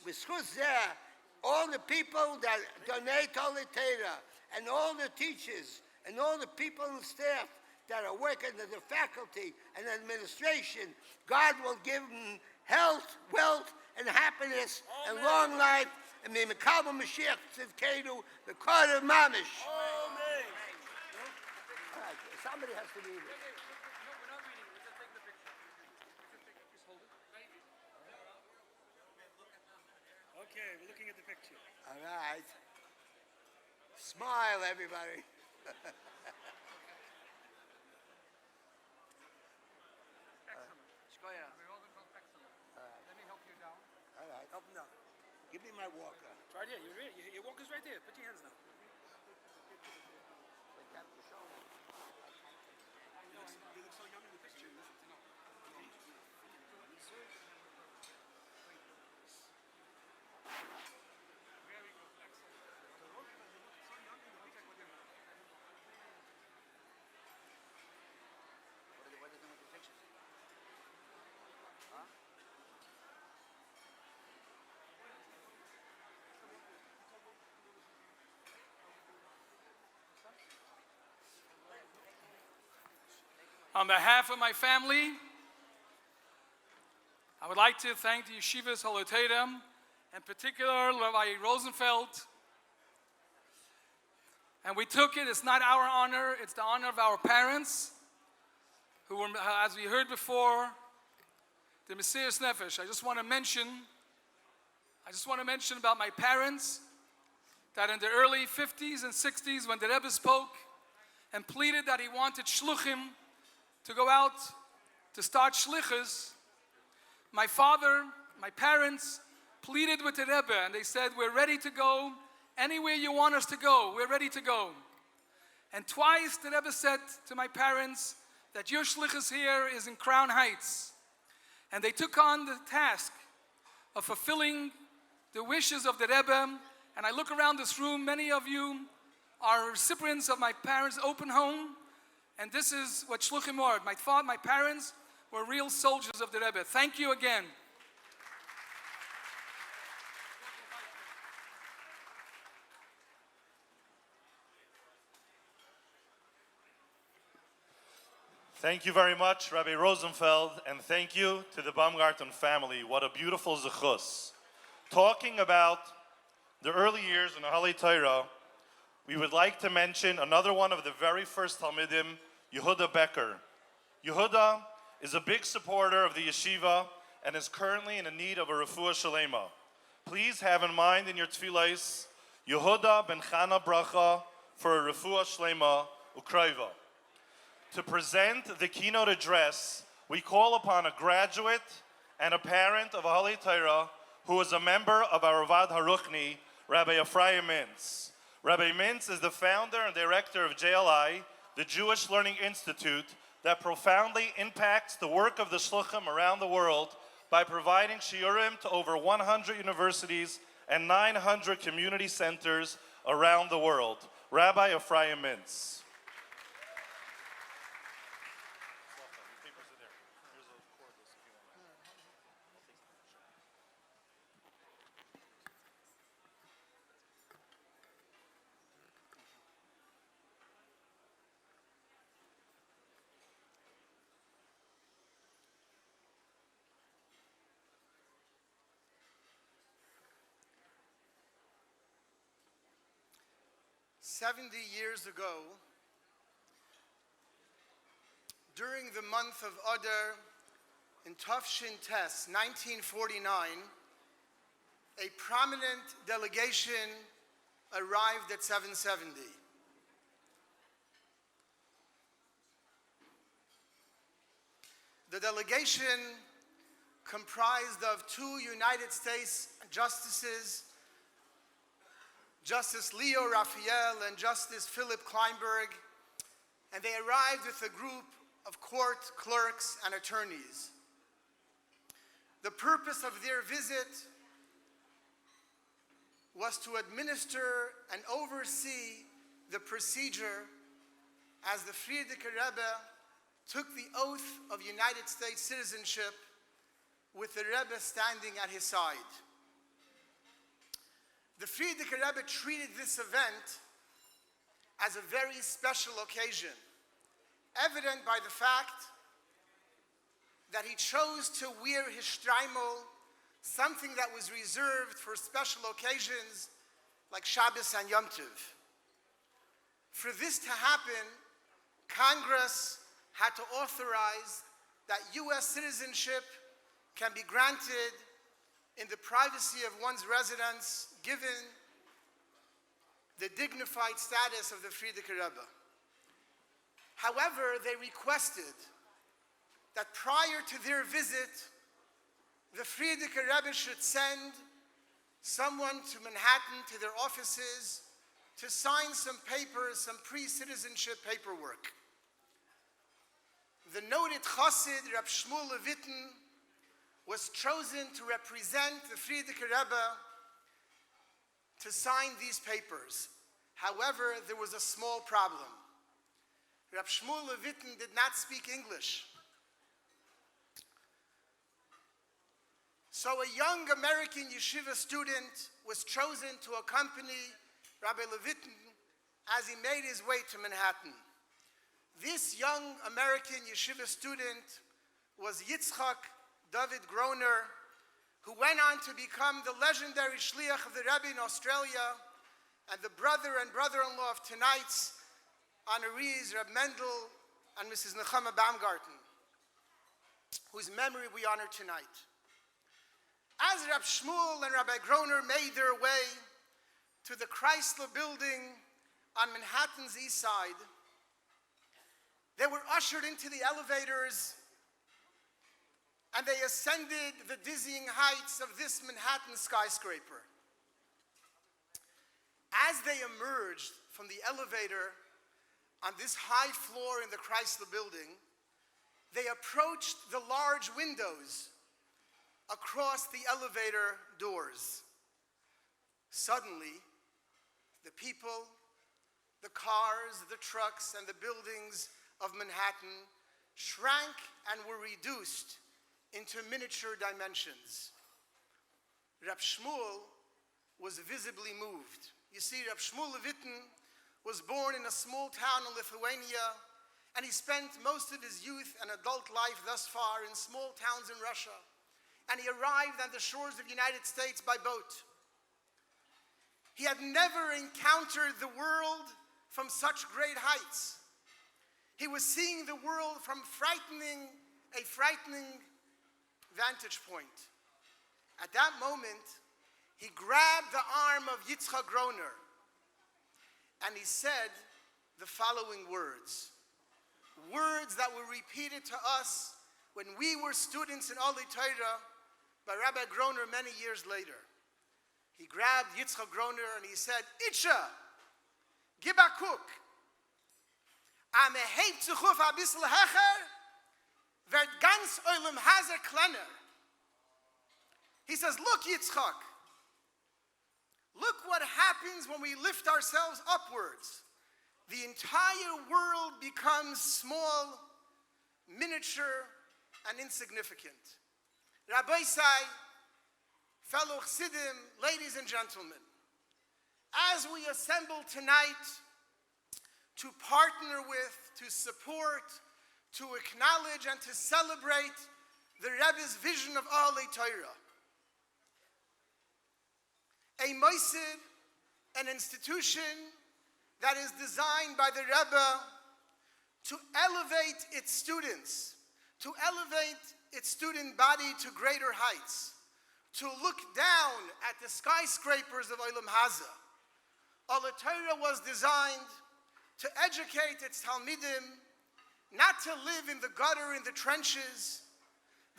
with schus there, all the people that donate Oli Torah, and all the teachers, and all the people on the staff that are working in the faculty and administration. God will give them health, wealth, and happiness, and long life. And may Mekabel Mashiach Tzidkenu, the court of Mamish. Amen. All right, somebody has to read it. Okay, we're looking at the picture. All right. Smile, everybody. Let me help you down. All right, help him now. Give me my walker. It's right here. Your walker's right there. Put your hands down. You look so young in the picture. On behalf of my family, I would like to thank the Yeshivas Holoteira, in particular Rabbi Rosenfeld. And we took it, it's not our honor, it's the honor of our parents, who were, as we heard before, the Mesiras Nefesh. I just want to mention about my parents, that in the early 50s and 60s, when the Rebbe spoke and pleaded that he wanted shluchim to go out to start shlichus, my father, my parents pleaded with the Rebbe, and they said, we're ready to go anywhere you want us to go, we're ready to go. And twice the Rebbe said to my parents that your shlichus here is in Crown Heights. And they took on the task of fulfilling the wishes of the Rebbe. And I look around this room, many of you are recipients of my parents' open home. And this is what shluchim are. My parents were real soldiers of the Rebbe. Thank you again. Thank you very much, Rabbi Rosenfeld, and thank you to the Baumgarten family. What a beautiful zechus. Talking about the early years in the Halei Torah, we would like to mention another one of the very first Talmidim, Yehuda Becker. Yehuda is a big supporter of the yeshiva and is currently in need of a refuah shalema. Please have in mind in your tefillahs, Yehuda ben Chana bracha for a refuah shalema ukraiva. To present the keynote address, we call upon a graduate and a parent of a Halei Torah who is a member of our Vad Haruchni, Rabbi Ephraim Mintz. Rabbi Mintz is the founder and director of JLI, the Jewish Learning Institute, that profoundly impacts the work of the shluchim around the world by providing shiurim to over 100 universities and 900 community centers around the world. Rabbi Ephraim Mintz. Years ago, during the month of Adar in Tafshin Tes, 1949, a prominent delegation arrived at 770. The delegation comprised of two United States justices, Justice Leo Raphael and Justice Philip Kleinberg, and they arrived with a group of court clerks and attorneys. The purpose of their visit was to administer and oversee the procedure as the Frierdiker Rebbe took the oath of United States citizenship with the Rebbe standing at his side. The Frierdiker Rebbe treated this event as a very special occasion. evident by the fact that he chose to wear his shtreimel, something that was reserved for special occasions like Shabbos and Yom Tov. For this to happen, Congress had to authorize that U.S. citizenship can be granted in the privacy of one's residence, given the dignified status of the Frierdiker Rebbe. However, they requested that prior to their visit, the Frierdiker Rebbe should send someone to Manhattan, to their offices, to sign some papers, some pre-citizenship paperwork. The noted Chassid, Reb Shmuel Levittin, was chosen to represent the Frierdiker Rebbe to sign these papers. However, there was a small problem. Reb Shmuel Levittin did not speak English. So a young American yeshiva student was chosen to accompany Rabbi Levittin as he made his way to Manhattan. This young American yeshiva student was Yitzchak David Groner, who went on to become the legendary shliach of the Rebbe in Australia and the brother and brother-in-law of tonight's honorees, Reb Mendel and Mrs. Nechama Baumgarten, whose memory we honor tonight. As Reb Shmuel and Rabbi Groner made their way to the Chrysler Building on Manhattan's east side, they were ushered into the elevators and they ascended the dizzying heights of this Manhattan skyscraper. As they emerged from the elevator on this high floor in the Chrysler Building, they approached the large windows across the elevator doors. Suddenly, the people, the cars, the trucks, and the buildings of Manhattan shrank and were reduced into miniature dimensions. Reb Shmuel was visibly moved. You see, Reb Shmuel Levittin was born in a small town in Lithuania, and he spent most of his youth and adult life thus far in small towns in Russia. And he arrived on the shores of the United States by boat. He had never encountered the world from such great heights. He was seeing the world from a frightening vantage point. At that moment, he grabbed the arm of Yitzchak Groner and he said the following words that were repeated to us when we were students in Olei Torah by Rabbi Groner many years later. He grabbed Yitzchak Groner and he said, Itcha, gib a cook. Am hebt sich auf a bissl hecher, wird ganz Olam Hazer kleiner. He says, look, Yitzchak, look what happens when we lift ourselves upwards. The entire world becomes small, miniature, and insignificant. Rabbi Say, fellow Chassidim, ladies and gentlemen, as we assemble tonight to partner with, to support, to acknowledge, and to celebrate the Rebbe's vision of Olei Torah, a mosid, an institution that is designed by the Rebbe to elevate its students, to elevate its student body to greater heights, to look down at the skyscrapers of Olam Haza. Olei Torah was designed to educate its Talmidim, not to live in the gutter, in the trenches.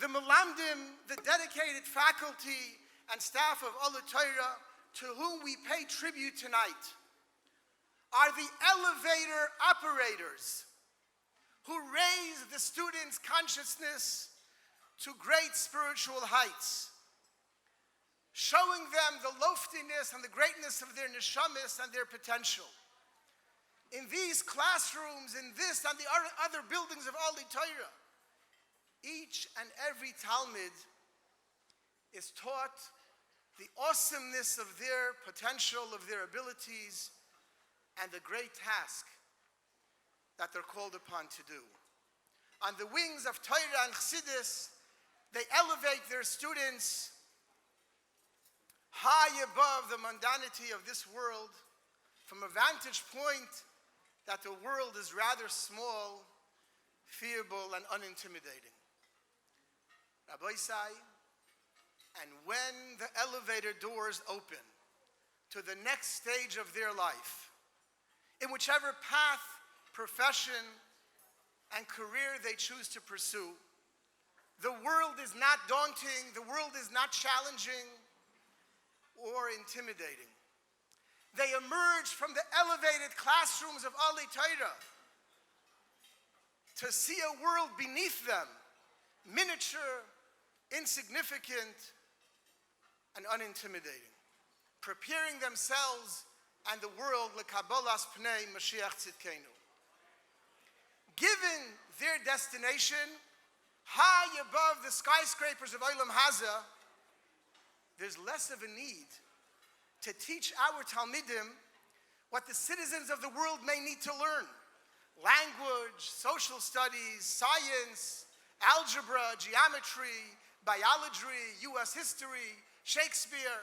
The Melamdim, the dedicated faculty and staff of Olei Torah, to whom we pay tribute tonight, are the elevator operators who raise the students' consciousness to great spiritual heights, showing them the loftiness and the greatness of their neshamis and their potential. In these classrooms, in this and the other buildings of Olei Torah, each and every Talmid is taught the awesomeness of their potential, of their abilities, and the great task that they're called upon to do. On the wings of Torah and Chassidus, they elevate their students high above the mundanity of this world from a vantage point that the world is rather small, fearable, and unintimidating. Rabbi Isai, and when the elevator doors open to the next stage of their life, in whichever path, profession, and career they choose to pursue, the world is not daunting, the world is not challenging or intimidating. They emerge from the elevated classrooms of Ali Torah to see a world beneath them, miniature, insignificant, and unintimidating, preparing themselves and the world l'kabolas pnei Mashiach Tzidkenu. Given their destination, high above the skyscrapers of Olam Hazeh, there's less of a need to teach our Talmidim what the citizens of the world may need to learn. Language, social studies, science, algebra, geometry, biology, US history, Shakespeare.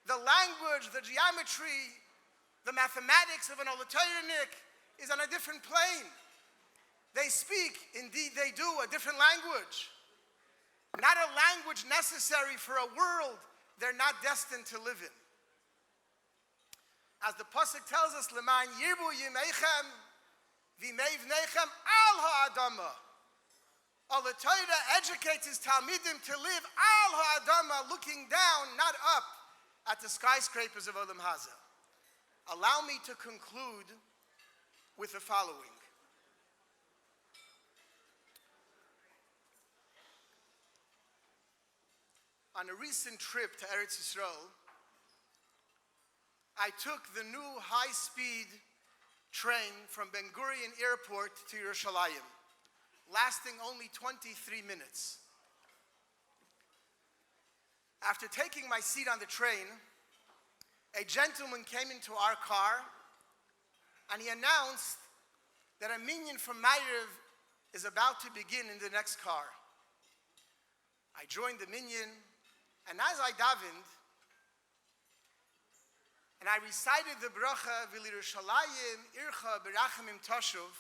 The language, the geometry, the mathematics of an Olotaynik is on a different plane. They speak, indeed they do, a different language. Not a language necessary for a world they're not destined to live in. As the Pasuk tells us, L'man yirbu yimeichem v'meivneichem al ha'adama. Allah Torah educates his Talmidim to live al ha'adama, looking down, not up, at the skyscrapers of Olam Hazeh. Allow me to conclude with the following. On a recent trip to Eretz Yisrael, I took the new high-speed train from Ben Gurion Airport to Yerushalayim, lasting only 23 minutes. After taking my seat on the train, a gentleman came into our car and he announced that a minyan from Ma'ariv is about to begin in the next car. I joined the minyan, and as I davened, and I recited the bracha v'lirushalayim ircha berachamim tashuv,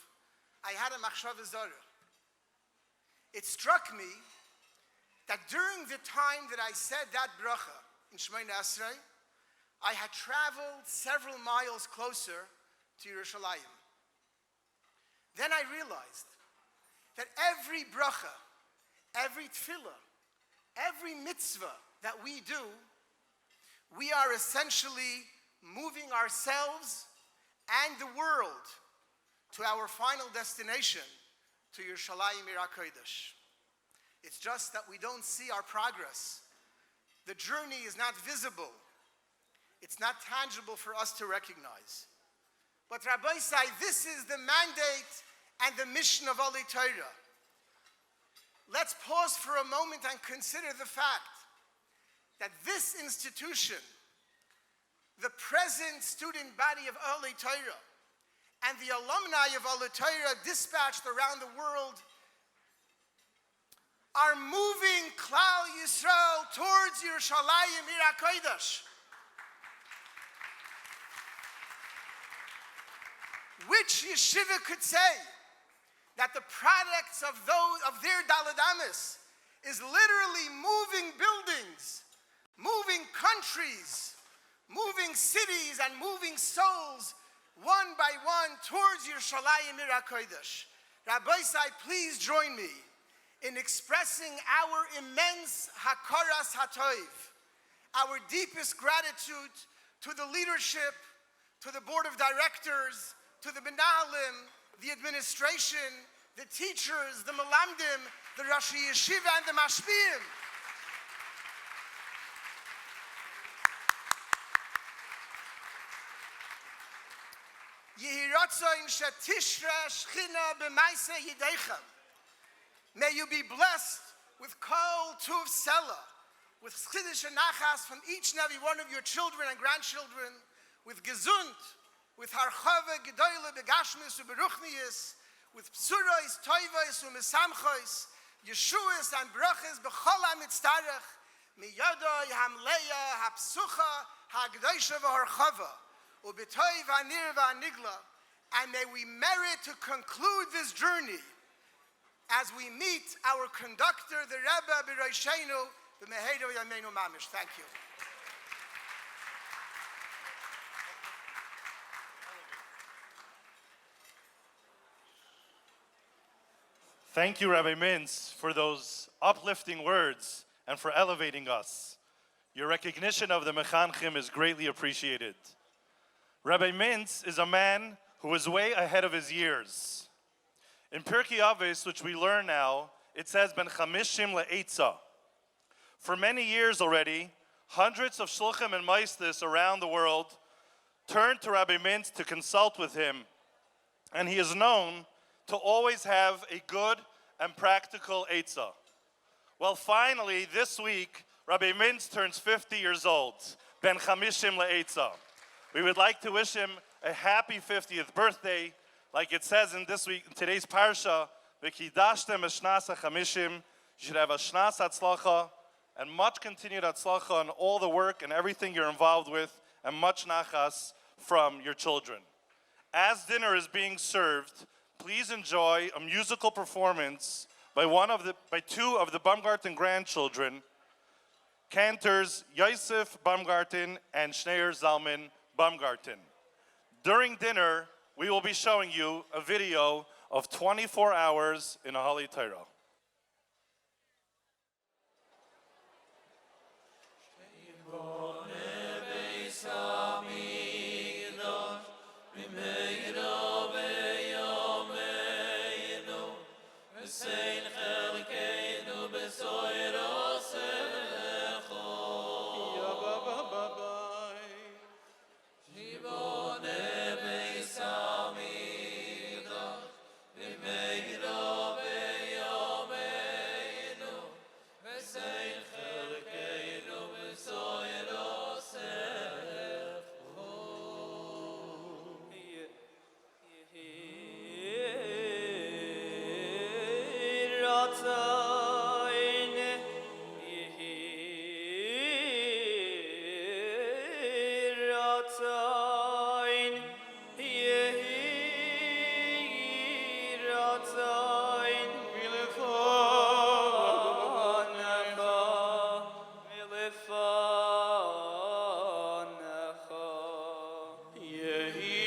I had a machshava zara. It struck me that during the time that I said that bracha in Shemona Esrei, I had traveled several miles closer to Yerushalayim. Then I realized that every bracha, every tefillah, every mitzvah that we do, we are essentially moving ourselves and the world to our final destination, to Yerushalayim Ir HaKodesh. It's just that we don't see our progress. The journey is not visible. It's not tangible for us to recognize. But Rabbi Isai, this is the mandate and the mission of Ali Torah. Let's pause for a moment and consider the fact that this institution, the present student body of Ali Torah, and the alumni of Ali Torah dispatched around the world are moving Klal Yisrael towards Yerushalayim Ir HaKodesh. Which yeshiva could say that the products of their Daled Amos is literally moving buildings, moving countries, moving cities, and moving souls one by one towards Yerushalayim Ir HaKodesh? Rabbi Isai, please join me in expressing our immense hakaras hatoiv, our deepest gratitude to the leadership, to the board of directors, to the Benahalim, the administration, the teachers, the Malamdim, the Rashi Yeshiva, and the Mashpiyim. Yehi ratzain shetishra shchina b'maise yideichem. May you be blessed with kol tuv sela, with chiddush and nachas from each and every one of your children and grandchildren, with gesund, with harchava gedoyle begashmis uberuchnius, with psurois, toivos, umesamchos, Yeshuas and brachas b'chol hamitzdarech, miyadoi hamleya hapsucha hagdosha v'harchava, ubetoy v'anir v'anigla, and may we merit to conclude this journey as we meet our conductor, the Rebbe B'Roshenu, the Mehedo Yameinu Mamish. Thank you. Thank you, Rabbi Mintz, for those uplifting words and for elevating us. Your recognition of the Mechanchim is greatly appreciated. Rabbi Mintz is a man who is way ahead of his years. In Pirkei Avos, which we learn now, it says, Ben Chamishim le'etza. For many years already, hundreds of shluchim and maistis around the world turned to Rabbi Mintz to consult with him, and he is known to always have a good and practical eitzah. Well, finally, this week, Rabbi Mintz turns 50 years old, Ben Chamishim le'etza. We would like to wish him a happy 50th birthday, like it says in today's parsha, V'kidashtem eshnas hachamishim, you should have a shnas hatzlacha, and much continued hatzlacha on all the work and everything you're involved with, and much nachas from your children. As dinner is being served, please enjoy a musical performance by two of the Baumgarten grandchildren, cantors Yosef Baumgarten and Schneier Zalman Baumgarten. During dinner, we will be showing you a video of 24 hours in a Holy Torah. Yehi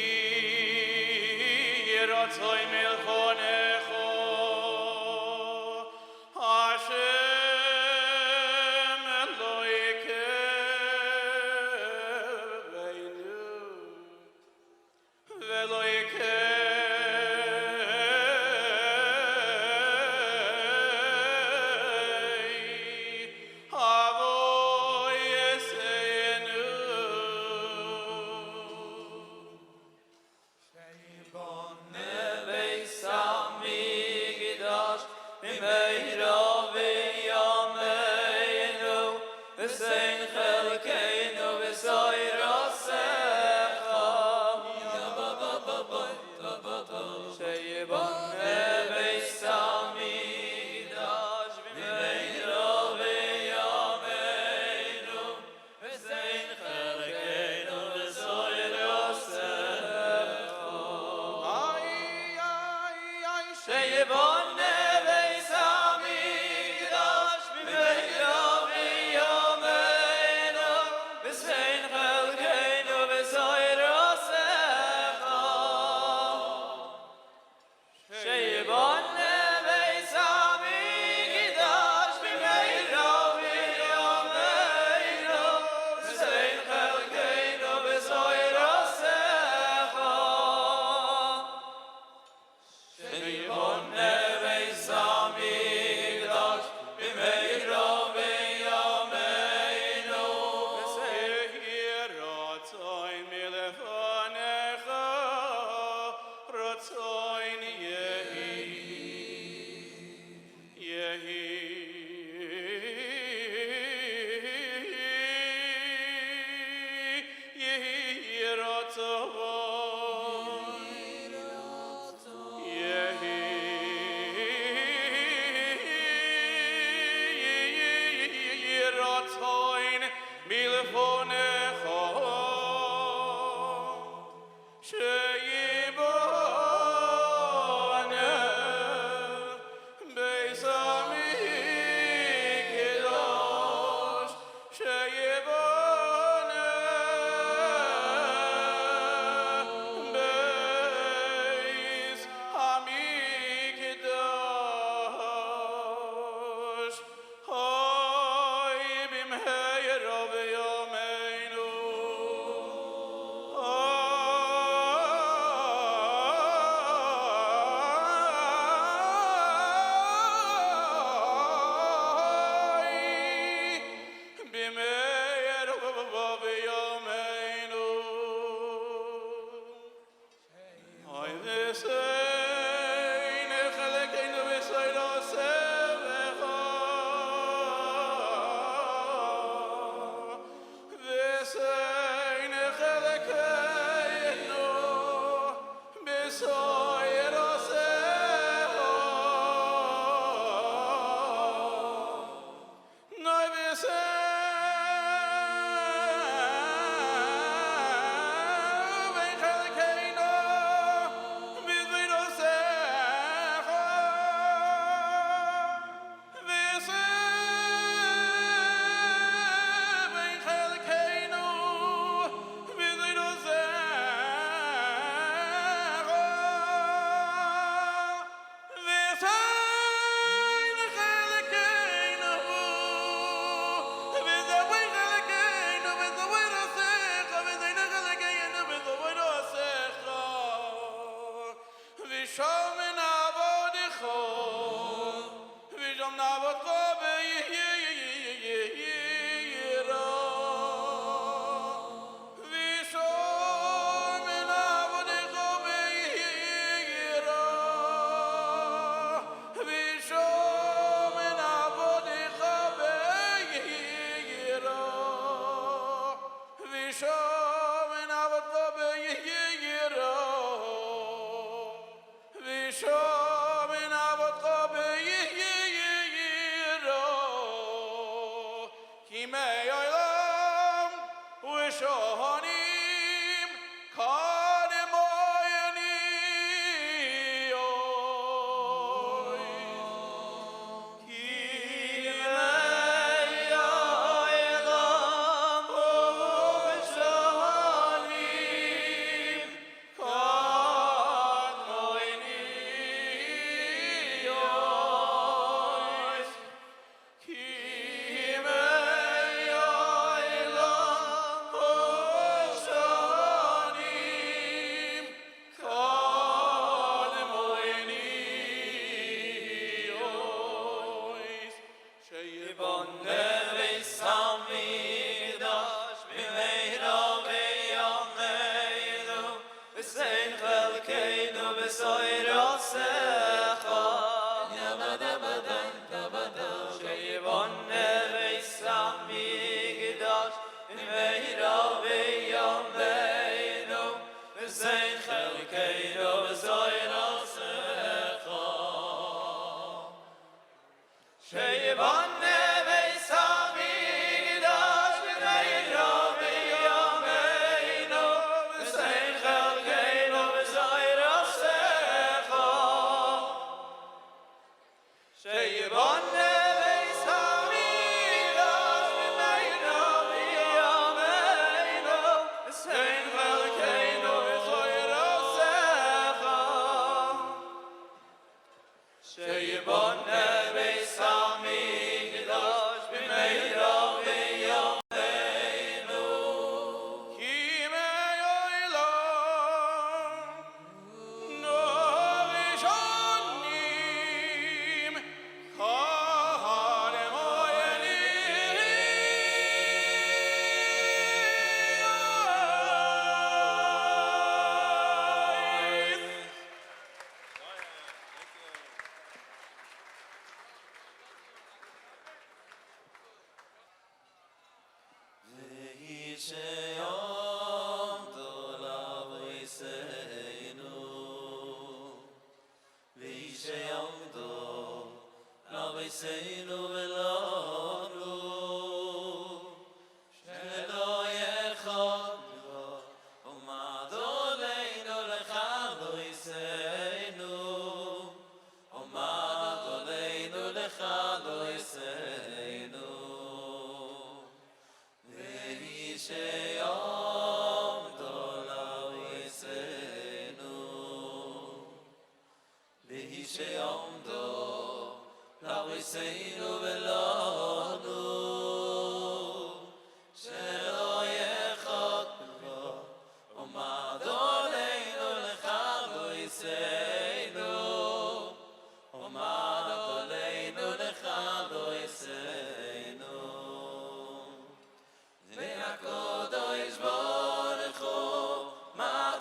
Yehi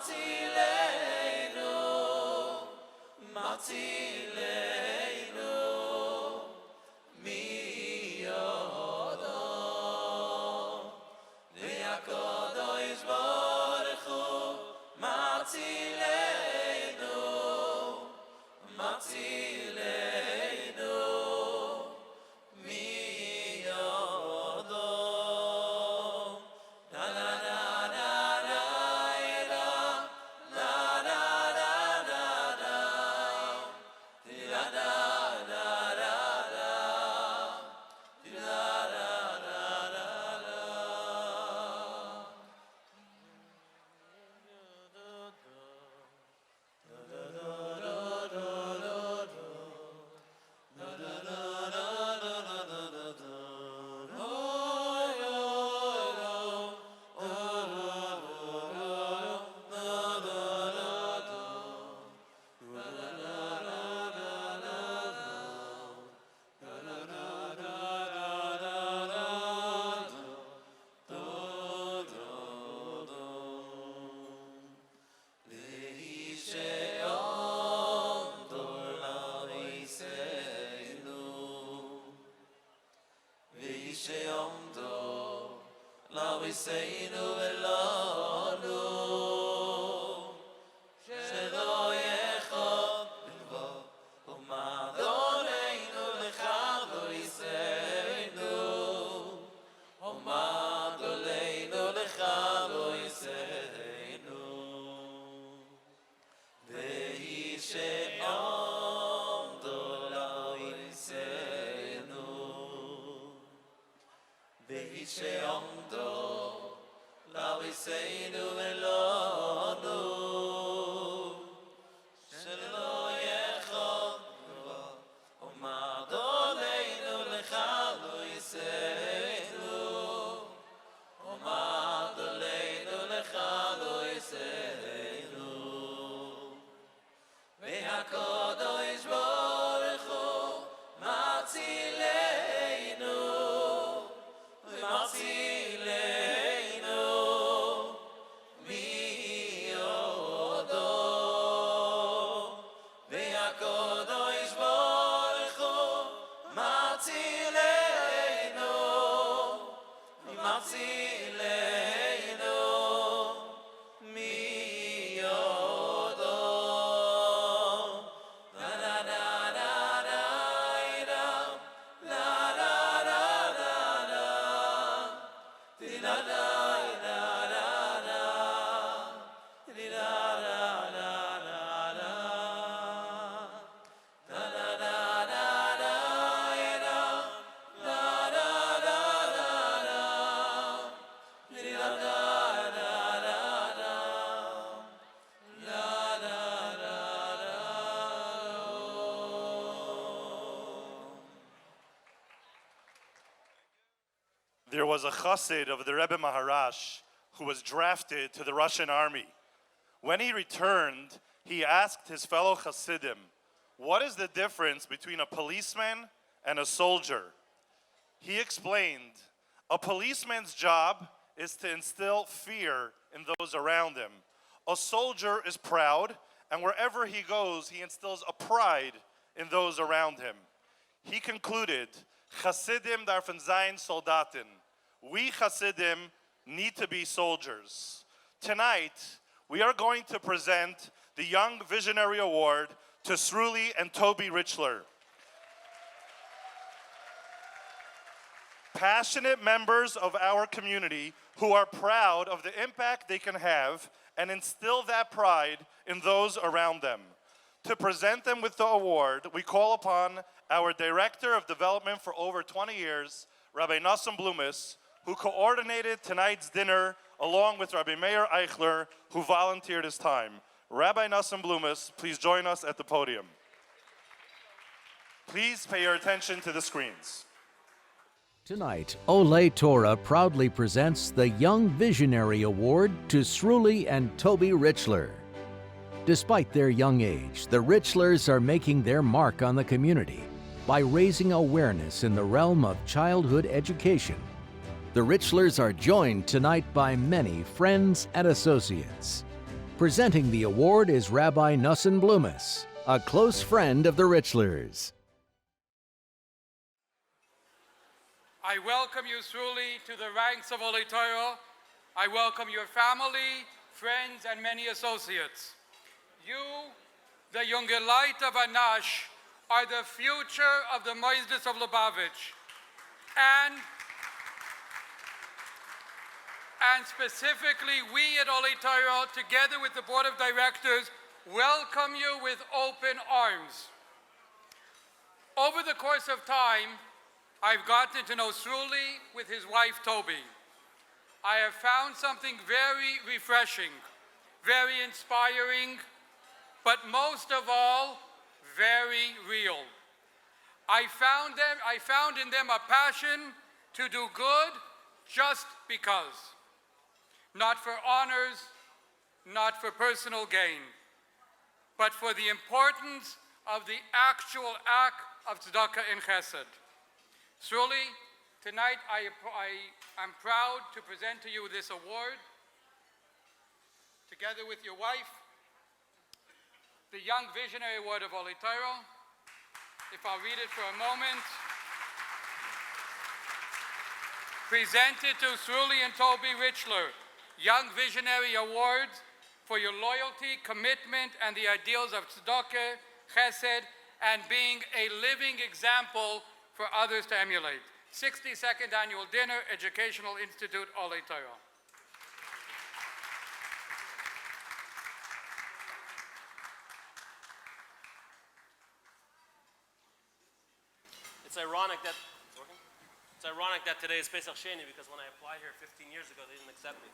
Matilenu matzilenu miyodom v'yakodosh baruch hu matzilenu matzilenu miyodom na na na na na ira na na na na na tira da da da da tira da da da da Laviseinu velanu shelo yechod bilvo umadoleinu lechado yiseinu umadoleinu lechado yiseinu vehi she'amdo laviseinu vehi she'amdo laviseinu velanu shelo yechod bilvo umadoleinu lechado yiseinu umadoleinu lechado yiseinu v'hakodosh baruch hu matzilenu matzilenu miyodom v'hakodosh baruch hu matzilenu matzilenu miyodom na na na na na ira na na na na na tira da da da da tira da da da da na na na na na ira na na na na na tira da da da da la da da da. There was a chassid of the Rebbe Maharash who was drafted to the Russian army. When he returned, he asked his fellow chassidim, "What is the difference between a policeman and a soldier?" He explained, "A policeman's job is to instill fear in those around him. A soldier is proud, and wherever he goes, he instills a pride in those around him." He concluded, "Chassidim darfen sein Soldaten." We Chassidim need to be soldiers. Tonight, we are going to present the Young Visionary Award to Sruli and Toby Richler. Passionate members of our community who are proud of the impact they can have and instill that pride in those around them. To present them with the award, we call upon our Director of Development for over 20 years, Rabbi Nosson Blumis, who coordinated tonight's dinner along with Rabbi Meir Eichler, who volunteered his time. Rabbi Nosson Blumis, please join us at the podium. Please pay your attention to the screens. Tonight, Olay Torah proudly presents the Young Visionary Award to Sruli and Toby Richler. Despite their young age, the Richlers are making their mark on the community by raising awareness in the realm of childhood education. The Richlers are joined tonight by many friends and associates. Presenting the award is Rabbi Nosson Blumis. a close friend of the Richlers. I welcome you truly to the ranks of Olei Torah. I welcome your family, friends, and many associates. You, the younger light of Anash, are the future of the Moisdes of Lubavitch. And specifically, we at Olei Torah, together with the Board of Directors, welcome you with open arms. Over the course of time, I've gotten to know Sruli with his wife, Toby. I have found something very refreshing, very inspiring, but most of all, very real. I found in them a passion to do good just because. Not for honors, not for personal gain, but for the importance of the actual act of tzedakah and chesed. Sruli, tonight I'm proud to present to you this award, together with your wife, the Young Visionary Award of Olei Torah. If I'll read it for a moment. Presented to Sruli and Toby Richler, Young Visionary Awards for your loyalty, commitment, and the ideals of tzedakah, chesed, and being a living example for others to emulate. 62nd Annual Dinner, Educational Institute, Olei Torah. It's ironic that today is Pesach Sheni because when I applied here 15 years ago, they didn't accept me.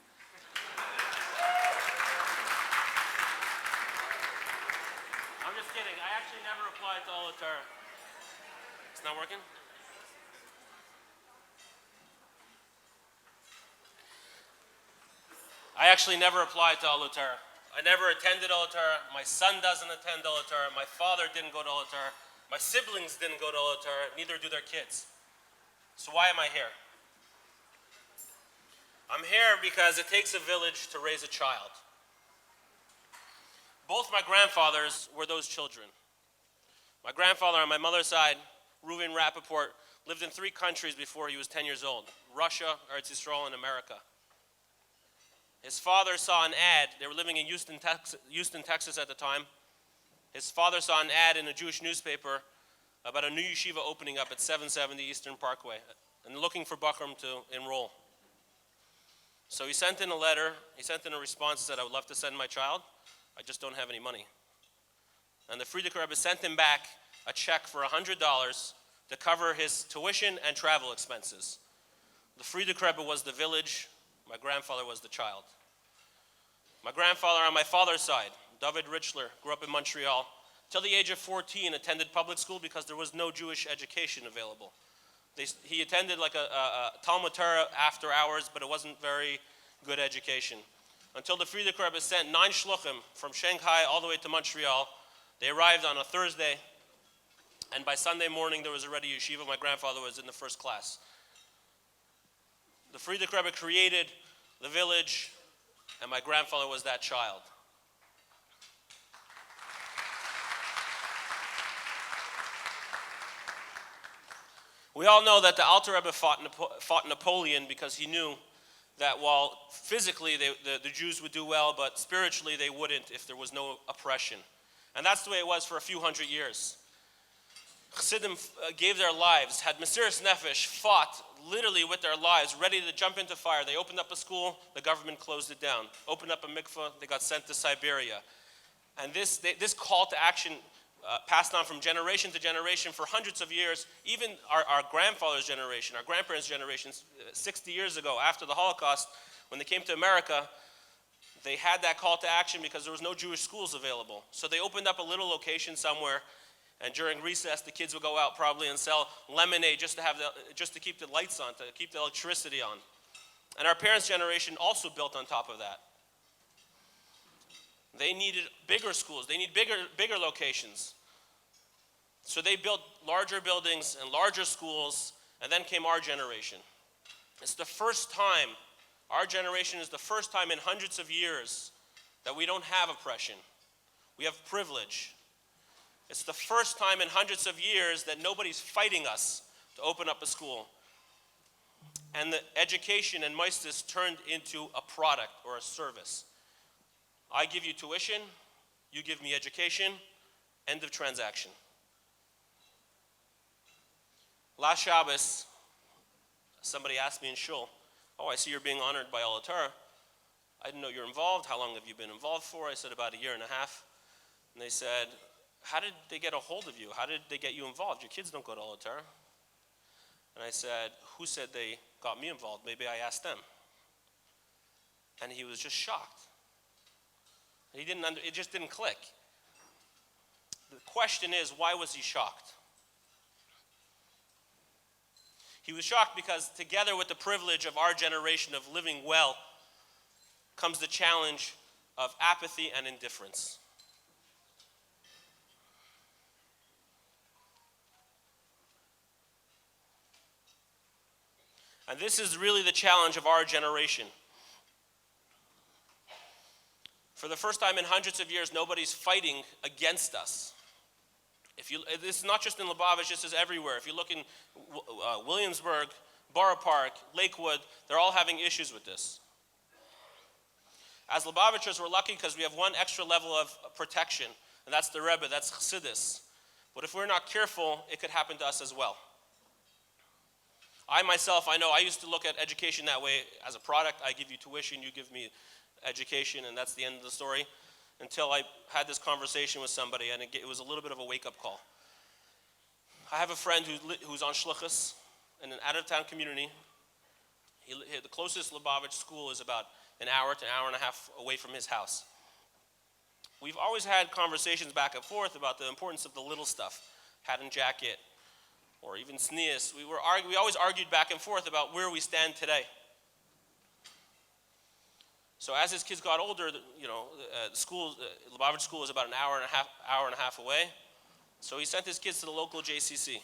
I'm just kidding. I actually never applied to Olei Torah. It's not working? I actually never applied to Olei Torah. I never attended Olei Torah. My son doesn't attend Olei Torah. My father didn't go to Olei Torah. My siblings didn't go to Olei Torah. Neither do their kids. So why am I here? I'm here because it takes a village to raise a child. Both my grandfathers were those children. My grandfather on my mother's side, Reuven Rappaport, lived in 3 countries before he was 10 years old: Russia, Eretz Yisrael, and America. His father saw an ad. They were living in Houston, Texas at the time. His father saw an ad in a Jewish newspaper about a new yeshiva opening up at 770 Eastern Parkway and looking for Bachram to enroll. So he sent in a letter. He sent in a response that said, I would love to send my child. I just don't have any money. And the Frierdiker Rebbe sent him back a check for $100 to cover his tuition and travel expenses. The Frierdiker Rebbe was the village. My grandfather was the child. My grandfather on my father's side, David Richler, grew up in Montreal. Till the age of 14, attended public school because there was no Jewish education available. He attended like a Talmud Torah after hours, but it wasn't very good education. Until the Frierdiker Rebbe sent 9 shluchim from Shanghai all the way to Montreal. They arrived on a Thursday, and by Sunday morning there was already yeshiva. My grandfather was in the first class. The Frierdiker Rebbe created the village, and my grandfather was that child. We all know that the Alter Rebbe fought Napoleon because he knew that while physically the Jews would do well, but spiritually they wouldn't if there was no oppression. And that's the way it was for a few hundred years. Chassidim gave their lives, had Mesiras Nefesh, fought literally with their lives, ready to jump into fire. They opened up a school, the government closed it down. Opened up a mikveh, they got sent to Siberia. And this call to action passed on from generation to generation for hundreds of years. Even our grandfather's generation, our grandparents' generation, 60 years ago, after the Holocaust, when they came to America, they had that call to action because there was no Jewish schools available. So they opened up a little location somewhere, and during recess, the kids would go out probably and sell lemonade just to keep the lights on, to keep the electricity on. And our parents' generation also built on top of that. They needed bigger schools. They need bigger locations. So they built larger buildings and larger schools, and then came our generation. It's the first time, our generation is the first time in hundreds of years that we don't have oppression. We have privilege. It's the first time in hundreds of years that nobody's fighting us to open up a school. And the education and Moistus turned into a product or a service. I give you tuition, you give me education, end of transaction. Last Shabbos, somebody asked me in shul, "Oh, I see you're being honored by Ola Torah. I didn't know you're involved. How long have you been involved for?" I said, "About a year and a half." And they said, "How did they get a hold of you? How did they get you involved? Your kids don't go to Ola Torah." And I said, "Who said they got me involved? Maybe I asked them." And he was just shocked. It just didn't click. The question is, why was he shocked? He was shocked because together with the privilege of our generation of living well comes the challenge of apathy and indifference. And this is really the challenge of our generation. For the first time in hundreds of years, nobody's fighting against us. This is not just in Lubavitch, this is everywhere. If you look in Williamsburg, Borough Park, Lakewood, they're all having issues with this. As Lubavitchers, we're lucky because we have one extra level of protection, and that's the Rebbe, that's Chassidus. But if we're not careful, it could happen to us as well. I myself, I know I used to look at education that way as a product. I give you tuition, you give me education, and that's the end of the story. Until I had this conversation with somebody, and it was a little bit of a wake-up call. I have a friend who's on shluchus in an out-of-town community. The closest Lubavitch school is about an hour to an hour and a half away from his house. We've always had conversations back and forth about the importance of the little stuff, hat and jacket, or even sneas. We always argued back and forth about where we stand today. So as his kids got older, Lubavitch school is about an hour and a half away. So he sent his kids to the local JCC.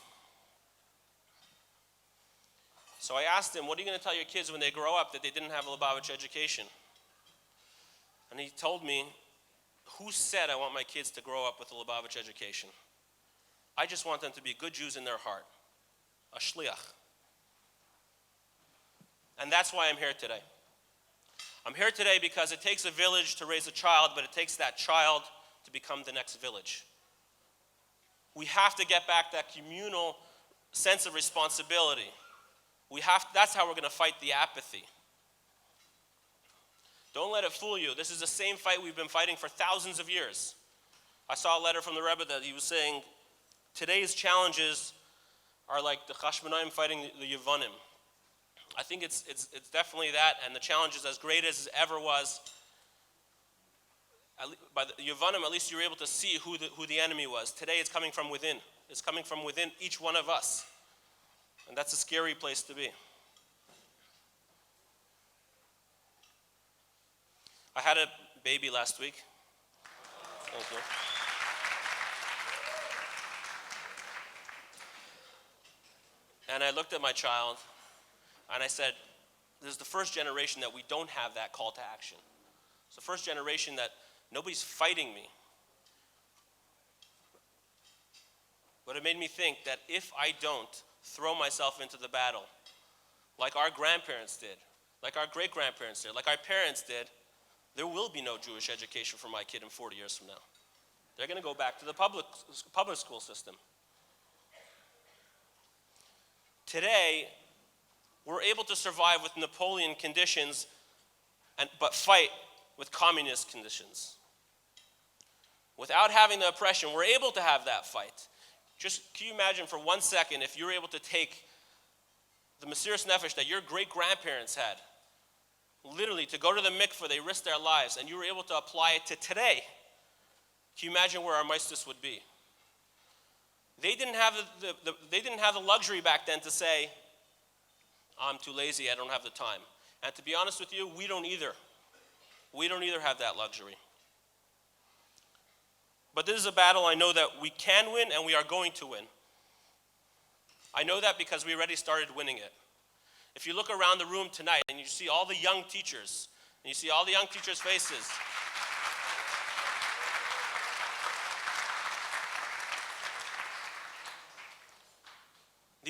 So I asked him, "What are you going to tell your kids when they grow up that they didn't have a Lubavitch education?" And he told me, "Who said I want my kids to grow up with a Lubavitch education? I just want them to be good Jews in their heart, a shliach." And that's why I'm here today. I'm here today because it takes a village to raise a child, but it takes that child to become the next village. We have to get back that communal sense of responsibility. That's how we're going to fight the apathy. Don't let it fool you. This is the same fight we've been fighting for thousands of years. I saw a letter from the Rebbe that he was saying, today's challenges are like the Chashmonaim fighting the Yevonim. I think it's definitely that, and the challenge is as great as it ever was. By the Yevonim, at least you were able to see who the enemy was. Today it's coming from within. It's coming from within each one of us. And that's a scary place to be. I had a baby last week. Thank you. And I looked at my child, and I said, this is the first generation that we don't have that call to action. It's the first generation that nobody's fighting me. But it made me think that if I don't throw myself into the battle, like our grandparents did, like our great-grandparents did, like our parents did, there will be no Jewish education for my kid in 40 years from now. They're going to go back to the public school system. Today, we're able to survive with Napoleon conditions, but fight with communist conditions. Without having the oppression, we're able to have that fight. Just can you imagine for 1 second if you're able to take the Mesiras Nefesh that your great-grandparents had, literally to go to the mikveh, they risked their lives, and you were able to apply it to today. Can you imagine where our Maistus would be? They didn't have the luxury back then to say, I'm too lazy, I don't have the time. And to be honest with you, we don't either. We don't either have that luxury. But this is a battle I know that we can win and we are going to win. I know that because we already started winning it. If you look around the room tonight and you see all the young teachers, and you see all the young teachers' faces,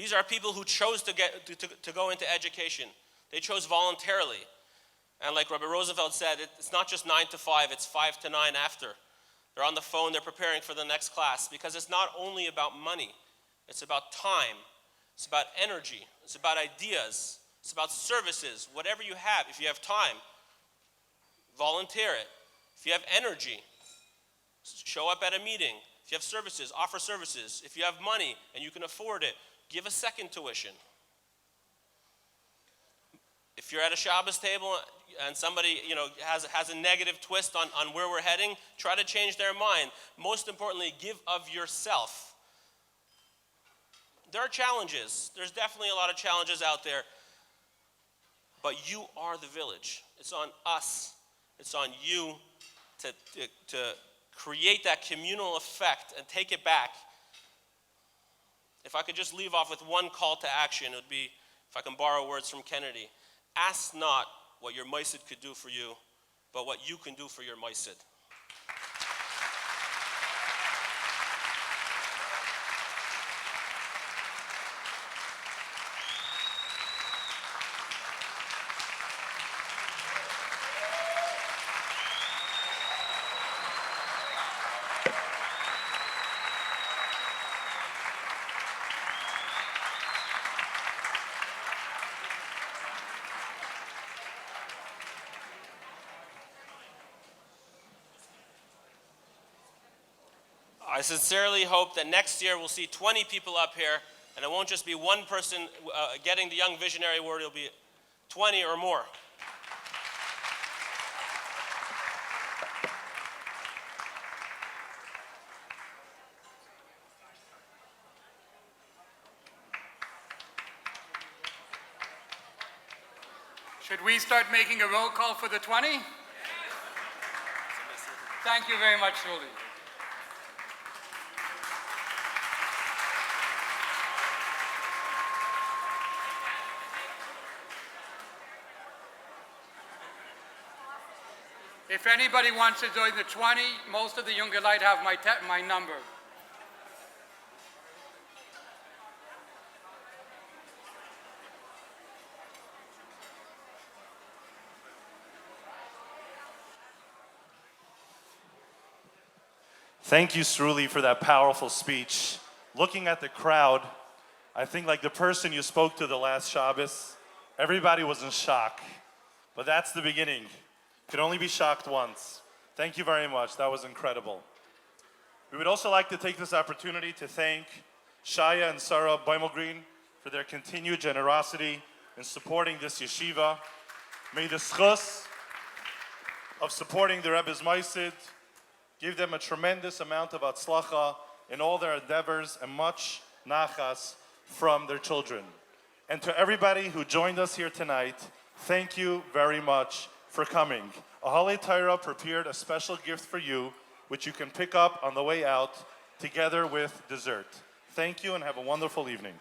These are people who chose to go into education. They chose voluntarily. And like Rabbi Rosenfeld said, it's not just 9 to 5, it's 5 to 9 after. They're on the phone, they're preparing for the next class, because it's not only about money, it's about time, it's about energy, it's about ideas, it's about services, whatever you have. If you have time, volunteer it. If you have energy, show up at a meeting. If you have services, offer services. If you have money and you can afford it, give a second tuition. If you're at a Shabbos table and somebody has a negative twist on where we're heading, try to change their mind. Most importantly, give of yourself. There are challenges. There's definitely a lot of challenges out there. But you are the village. It's on us. It's on you to create that communal effect and take it back. If I could just leave off with one call to action, it would be, if I can borrow words from Kennedy, ask not what your Moisid could do for you, but what you can do for your Moisid. I sincerely hope that next year we'll see 20 people up here, and it won't just be one person getting the Young Visionary Award, it'll be 20 or more. Should we start making a roll call for the 20? Thank you very much, Julie. If anybody wants to join the 20, most of the Younger Light have my number. Thank you, Sruli, for that powerful speech. Looking at the crowd, I think like the person you spoke to the last Shabbos, everybody was in shock. But that's the beginning. Could only be shocked once. Thank you very much. That was incredible. We would also like to take this opportunity to thank Shaya and Sarah Beimelgreen for their continued generosity in supporting this yeshiva. May the schus of supporting the Rebbe's Moisid give them a tremendous amount of atzlacha in all their endeavors and much nachas from their children. And to everybody who joined us here tonight, thank you very much for coming. Ahalei Torah prepared a special gift for you, which you can pick up on the way out, together with dessert. Thank you and have a wonderful evening.